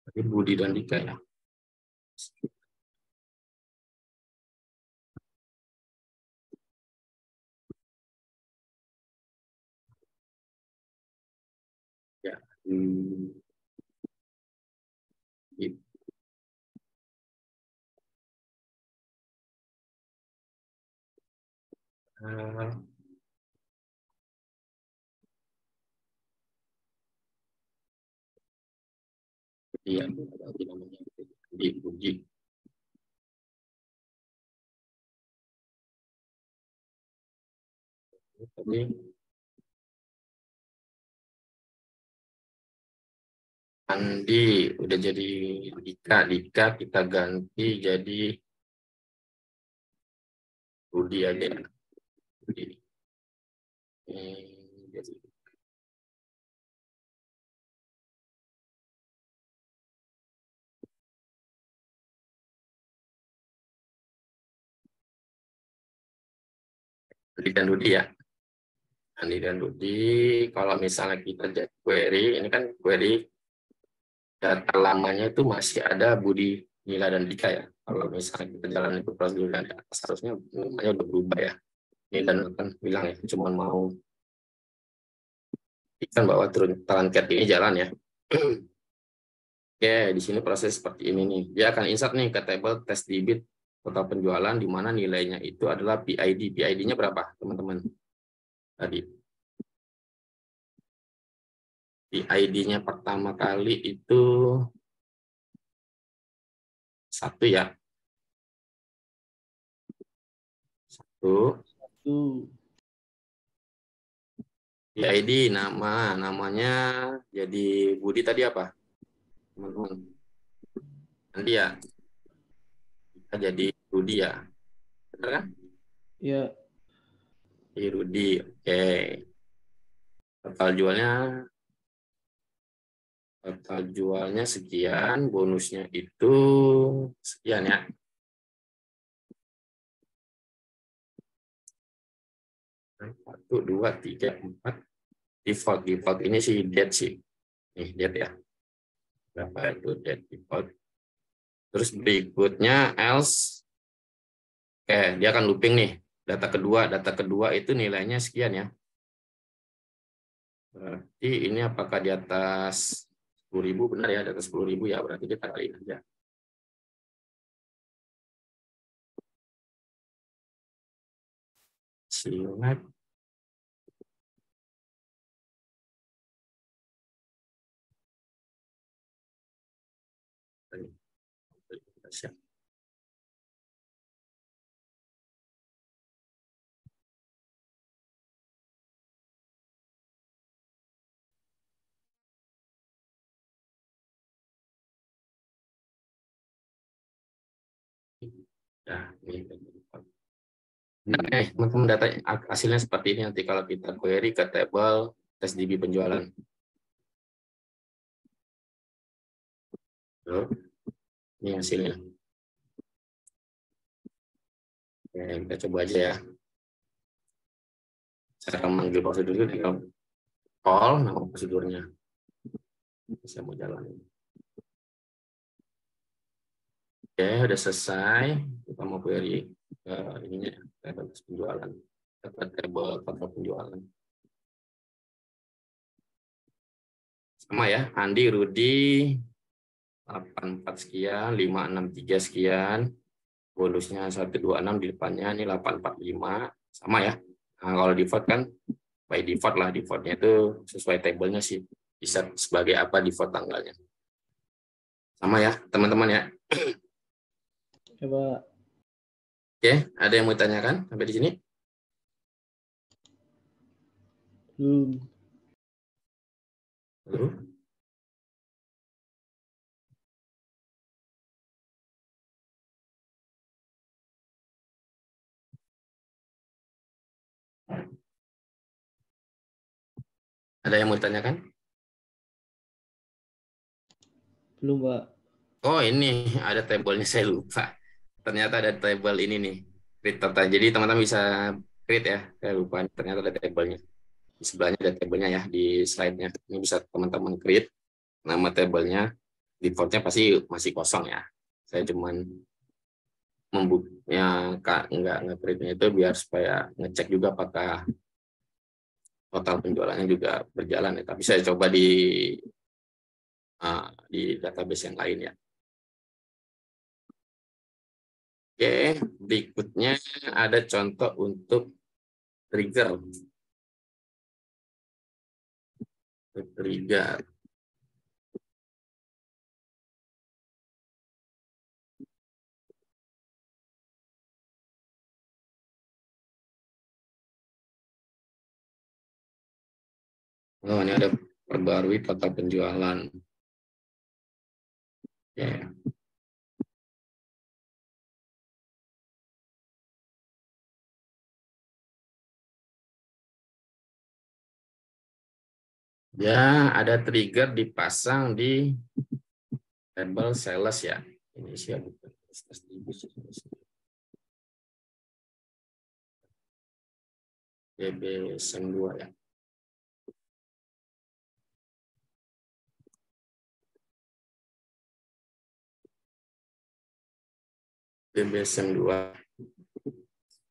tadi Budi dan Dika ya. Ya. Hmm, gitu. Nah, iya, tadi namanya Budi. Tadi Andi udah jadi Dika. Dika kita ganti jadi Budi aja. Budi. Jadi Andi dan Budi ya. Andi dan Budi, kalau misalnya kita jadi query, ini kan query data lamanya itu masih ada Budi, Nila, dan Dika ya. Kalau misalnya kita jalan itu prosedur dan atas, harusnya namanya udah berubah ya. Ini dan akan bilang ya, cuma mau ikan bahwa truncat ini jalan ya. Oke, di sini proses seperti ini nih. Dia akan insert nih ke table test debit total penjualan, di mana nilainya itu adalah PID. PID-nya berapa, teman-teman? Tadi PID-nya pertama kali itu 1 ya. 1. Tuh. PID namanya jadi Budi tadi apa, teman-teman? Nanti ya, kita jadi Rudi ya. Benar kan? Ya, Jadi Rudi. Oke. Total jualnya sekian, bonusnya itu sekian ya. 1, 2, 3, 4. Default ini sih dead sih. Nih dead ya. Berapa itu dead default. Terus berikutnya else. Oke, dia akan looping nih. Data kedua itu nilainya sekian ya. Berarti ini apakah di atas 10.000? Benar ya, di atas 10.000 ya. Berarti kita kaliin aja. Select. Siap. Ya, ini. Nah, teman-teman, data hasilnya seperti ini nanti kalau kita query ke table TestDB penjualan. Tuh, ini hasilnya. Oke, kita coba aja ya. Saya akan manggil prosedur itu, tinggal call nama prosedurnya. Saya mau jalan. Oke, udah selesai. Kita mau query ininya, table penjualan, table total penjualan. Sama ya, Andi, Rudi, 84 sekian, 563 sekian, bonusnya 126 di depannya, ini 845, sama ya. Nah, kalau default kan, by default lah, defaultnya itu sesuai tabelnya sih, bisa sebagai apa default tanggalnya. Sama ya, teman-teman ya. Coba. Oke, ada yang mau ditanyakan sampai di sini? Belum. Halo? Ada yang mau ditanyakan? Belum, Pak. Oh, ini ada tabelnya, saya lupa. Ternyata ada tabel ini nih, create total. Jadi teman-teman bisa create ya, saya lupa. Ternyata ada tabelnya. Di sebelahnya ada tabelnya ya, di slide-nya. Ini bisa teman-teman create nama tabelnya. Default-nya pasti masih kosong ya. Saya cuman membuknya nggak nge-create-nya itu biar supaya ngecek juga apakah total penjualannya juga berjalan ya. Tapi saya coba di database yang lain ya. Oke, berikutnya ada contoh untuk trigger. Trigger. Oh, ini ada perbarui total penjualan. Ya. Ya, ada trigger dipasang di table sales ya. Ini siapa? BB SEM 2 ya. BB SEM 2.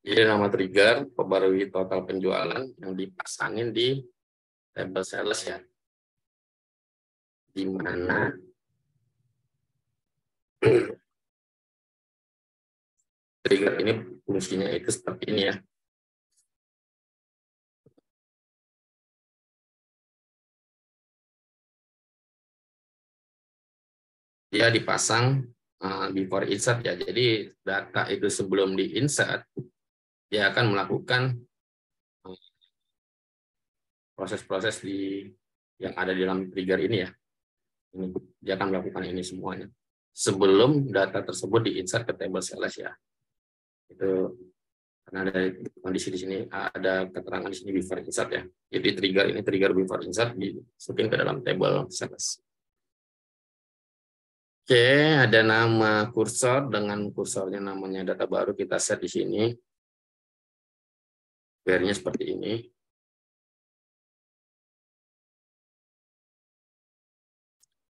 Jadi nama trigger perbarui total penjualan yang dipasangin di table sales ya. Di mana trigger ini fungsinya itu seperti ini ya. Dia dipasang before insert ya. Jadi data itu sebelum di insert, dia akan melakukan proses-proses yang ada di dalam trigger ini ya. Dia akan melakukan ini semuanya sebelum data tersebut di insert ke table sales ya. Itu karena ada kondisi di sini, ada keterangan di sini before insert ya. Jadi trigger before insert dimasukin ke dalam table sales. Oke, ada nama kursor dengan kursornya namanya data baru kita set di sini. Query-nya seperti ini.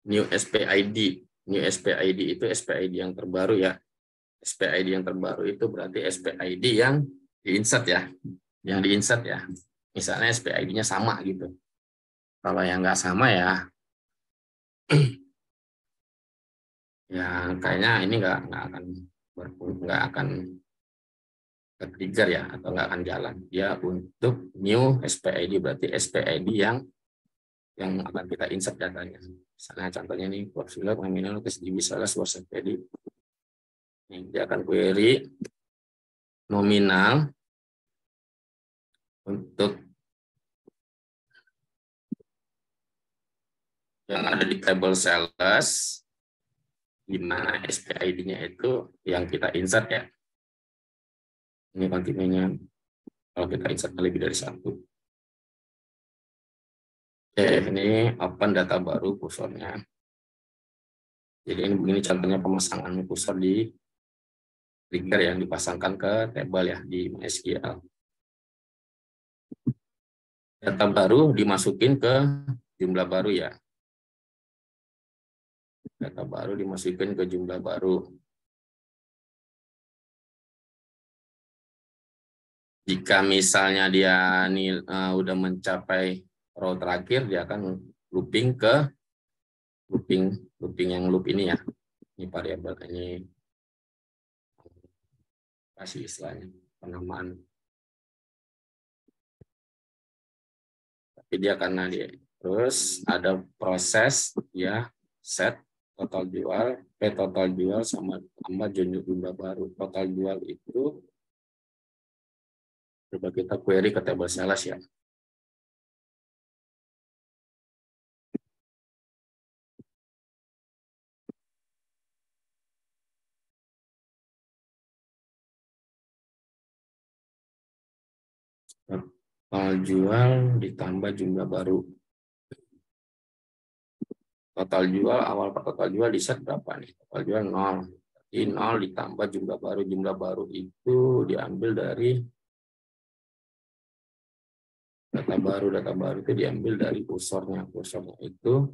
New SPID. New SPID itu SPID yang terbaru ya. SPID yang terbaru itu berarti SPID yang di-insert ya. Yang di-insert ya. Misalnya SPID-nya sama gitu. Kalau yang nggak sama ya, ya kayaknya ini nggak akan trigger ya, atau nggak akan jalan. Dia untuk new SPID berarti SPID yang akan kita insert datanya. Misalnya contohnya ini Godzilla nominal TestDB sales was SPID. Ini dia akan query nominal untuk yang ada di table sales, di mana SPID-nya itu yang kita insert ya. Ini kontinunya kalau kita insert lebih dari satu. Oke, ini open data baru kursornya. Jadi ini begini contohnya pemasangan kursor di trigger yang dipasangkan ke tabel ya di MySQL. Data baru dimasukin ke jumlah baru ya. Data baru dimasukin ke jumlah baru. Jika misalnya dia udah mencapai row terakhir, dia akan looping ke looping yang loop ini ya. Ini variabel ini kasih istilahnya penamaan. Tapi dia karena dia terus ada proses ya set total jual sama tambah jumlah baru. Total jual itu coba kita query ke table sales ya. Total jual ditambah jumlah baru. Total jual, awal total jual di set berapa nih? Total jual 0. Jadi 0 ditambah jumlah baru. Jumlah baru itu diambil dari data baru itu diambil dari kursornya. Kursornya itu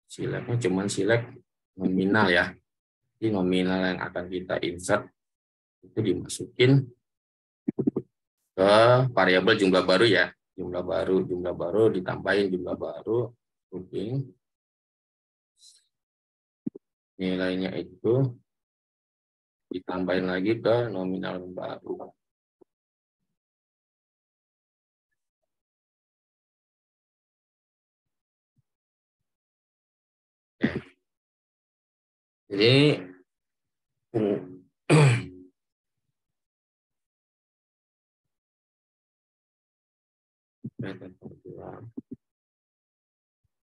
select-nya cuman select nominal ya. Jadi nominal yang akan kita insert itu dimasukin ke variabel jumlah baru ya. Jumlah baru ditambahin jumlah baru, looping. Nilainya itu ditambahin lagi ke nominal baru. Jadi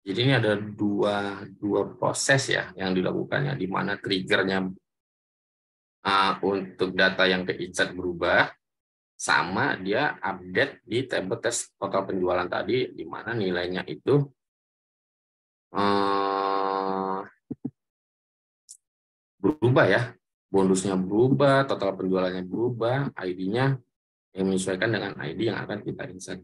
jadi ini ada dua proses ya yang dilakukannya, di mana triggernya untuk data yang ke insert berubah, sama dia update di table tes total penjualan tadi, di mana nilainya itu berubah ya, bonusnya berubah, total penjualannya berubah, ID-nya yang menyesuaikan dengan ID yang akan kita insert.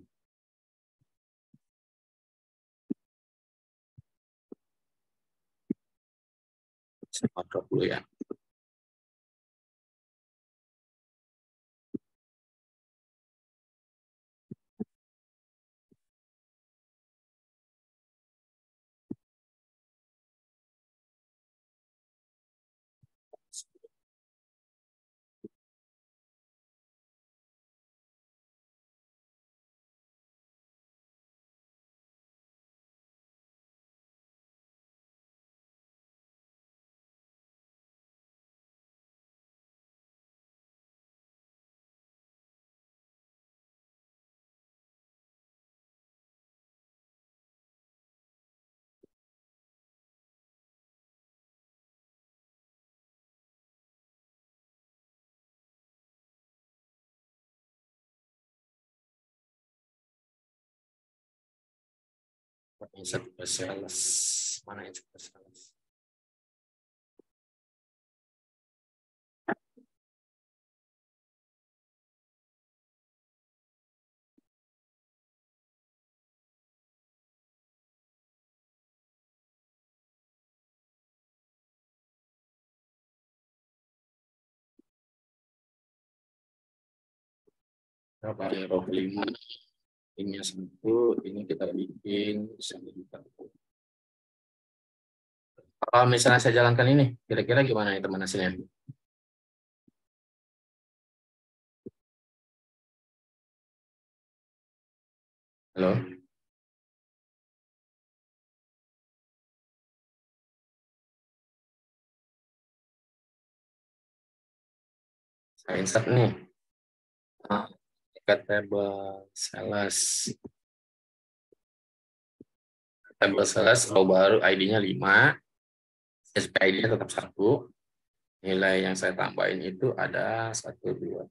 Saya drop dulu ya. Insert ke sales. Mana insert ke sales? Berapa ya? Row 5. Ini 1, ini kita bikin 1 juta. Kalau misalnya saya jalankan ini, kira-kira gimana nih teman hasilnya? Halo? Saya insert nih. Ke table sales. Table sales row baru ID-nya 5. SPID-nya tetap 1. nilai yang saya tambahin itu ada 1, 2,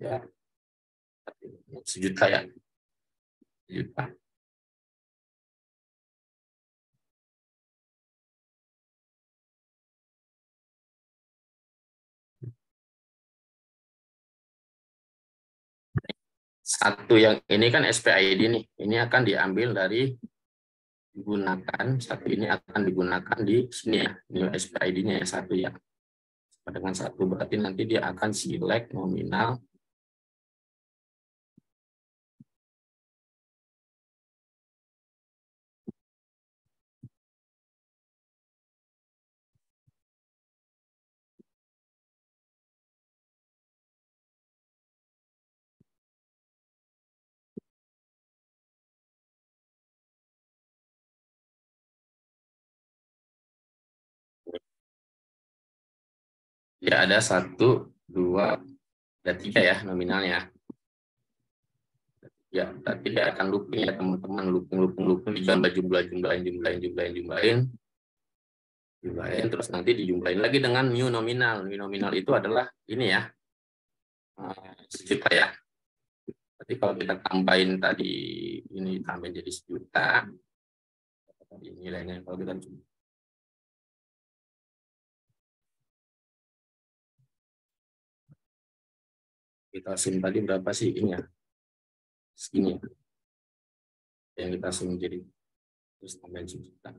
3, 1 juta ya. 1 juta. Satu yang ini kan SPID nih, ini akan diambil dari digunakan, satu ini akan digunakan di sini ya, nilai SPID-nya ya 1 ya. Dengan 1 berarti nanti dia akan select nominal ya, ada 1, 2, ada 3 ya nominalnya. Ya, tapi dia akan looping ya teman-teman, looping jumlahin, terus nanti dijumlahin lagi dengan new nominal. New nominal itu adalah ini ya, 1 juta ya. Berarti kalau kita tambahin tadi, ini tambahin jadi 1 juta, tadi nilainya kalau kita sum tadi berapa sih ini ya? Segini ya. Yang kita sum jadi terus tambahin 1 juta.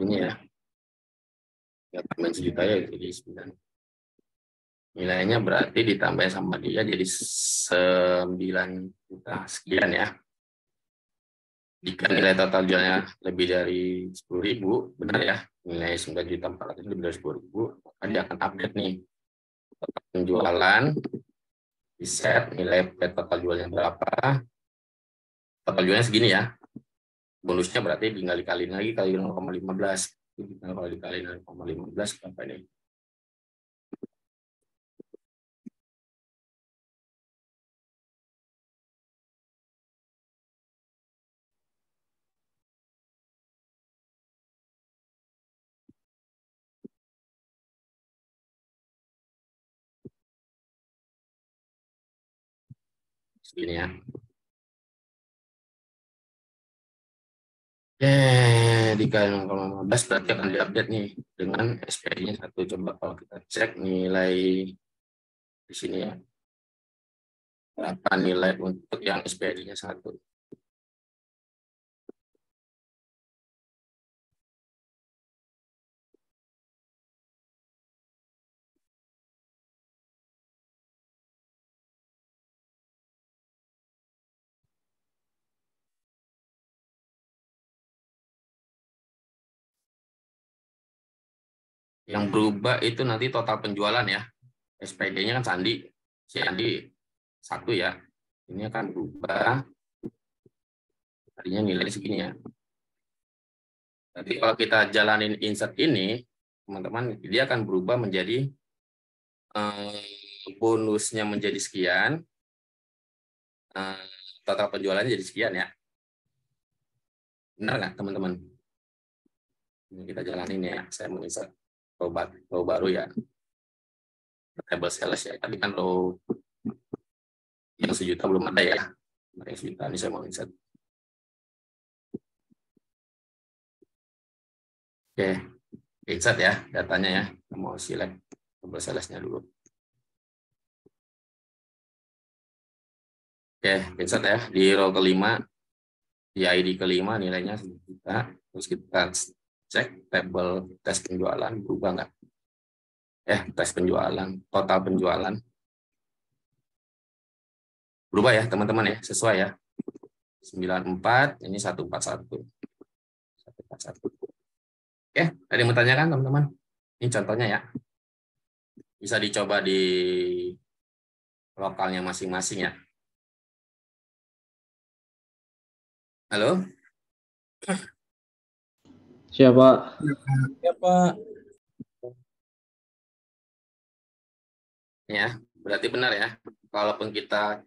Ini ya, tambahin 1 juta ya jadi 9. Nilainya berarti ditambah sama dia jadi 9 juta sekian ya. Jika nilai total jualnya lebih dari 10.000, benar ya, nilai 9.400.000 lebih dari 10.000, maka dia akan update nih total penjualan, di set nilai total jualnya berapa, total jualnya segini ya, bonusnya berarti tinggal dikaliin lagi kali 0,15. Kalau dikaliin 0,15 berapa ini? Segini ya. Dikali 0,15 berarti akan diupdate nih dengan SPI-nya 1. Coba kalau kita cek nilai di sini ya. Berapa nilai untuk yang SPI-nya 1. Yang berubah itu nanti total penjualan ya. SPD-nya kan Sandi. Si Andi 1 ya. Ini akan berubah. Tadinya nilai segini ya. Tapi kalau kita jalanin insert ini, teman-teman, dia akan berubah menjadi bonusnya menjadi sekian. Total penjualannya jadi sekian ya. Benar nggak teman-teman? Ini kita jalanin ya. Saya mau insert row baru ya. Table sales ya. Tapi kan row yang 1 juta belum ada ya. Yang 1 juta ini saya mau insert. Oke, insert ya datanya ya. Kita mau select table salesnya dulu. Oke, insert ya di row kelima. Di ID kelima nilainya 1 juta. Terus kita cek tabel tes penjualan, berubah nggak? Tes penjualan, total penjualan. Berubah ya teman-teman ya, sesuai ya. 94, ini 141. 141. Oke, ada yang mau tanyakan teman-teman? Ini contohnya ya. Bisa dicoba di lokalnya masing-masing ya. Halo? Siapa? Ya, Pak. Ya, berarti benar ya. Kalaupun kita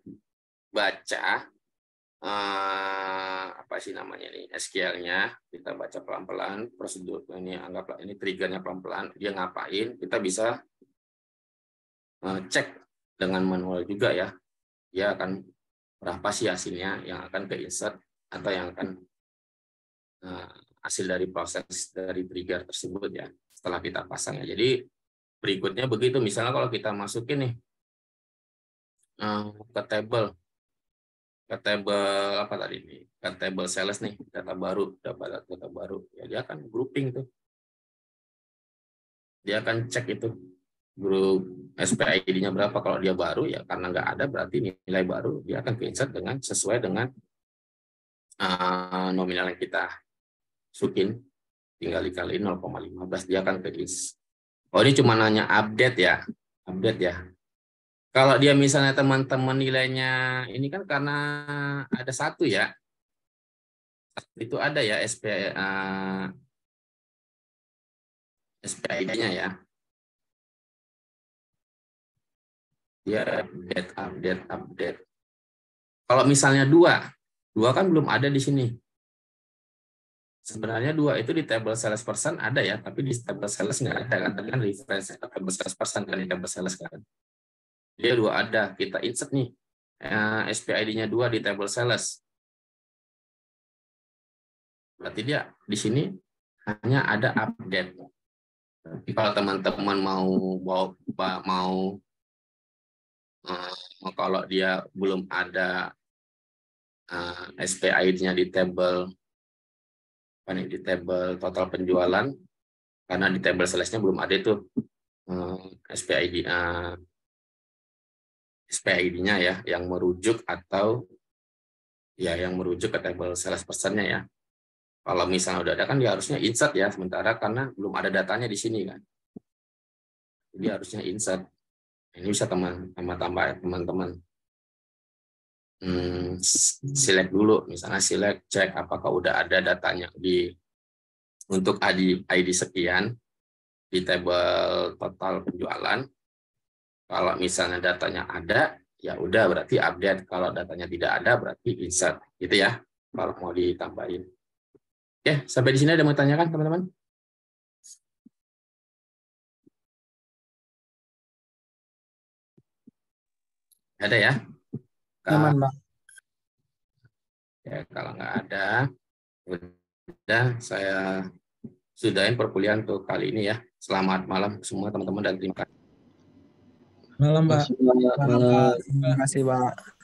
baca apa sih namanya nih, SQL-nya, kita baca pelan-pelan, prosedur ini anggaplah ini triggernya pelan-pelan, dia ngapain, kita bisa cek dengan manual juga ya. Dia akan berapa sih hasilnya yang akan ke insert atau yang akan hasil dari proses dari trigger tersebut ya setelah kita pasang ya. Jadi berikutnya begitu, misalnya kalau kita masukin nih ke table apa tadi nih, ke table sales nih, data baru ya, dia akan grouping tuh, dia akan cek itu grup SPID-nya berapa. Kalau dia baru ya karena nggak ada berarti nilai baru, dia akan ke-insert dengan sesuai dengan nominal yang kita masukin, tinggal dikali 0,15 dia akan ke-insert. Oh, ini cuma nanya update ya, update ya. Kalau dia misalnya teman-teman nilainya ini kan karena ada satu ya, itu ada ya SPID-nya ya. Dia update. Kalau misalnya dua kan belum ada di sini. Sebenarnya 2 itu di table sales person ada ya, tapi di table sales nggak ada kan? Tadi kan reference table sales person kan di table sales kan. Dia 2 ada, kita insert nih SPID-nya 2 di table sales. Berarti dia di sini hanya ada update. Tapi kalau teman-teman mau kalau dia belum ada SPID-nya di table total penjualan, karena di table sales-nya belum ada itu SPID-nya ya, yang merujuk atau ya yang merujuk ke table sales person-nya ya. Kalau misalnya udah ada kan dia harusnya insert ya, sementara karena belum ada datanya di sini kan. Jadi harusnya insert. Ini bisa teman-teman select dulu, misalnya select cek apakah udah ada datanya untuk ID sekian di table total penjualan. Kalau misalnya datanya ada, ya udah berarti update. Kalau datanya tidak ada, berarti insert. Gitu ya, kalau mau ditambahin. Oke, sampai di sini ada mau tanyakan, teman-teman? Ada ya? Nyaman, Bang. Ya, kalau nggak ada, udah saya sudahin perkuliahan untuk kali ini ya. Selamat malam semua teman-teman dan terima kasih. Malam, Pak. Masuk, Pak. Malam, Pak. Terima kasih, Pak.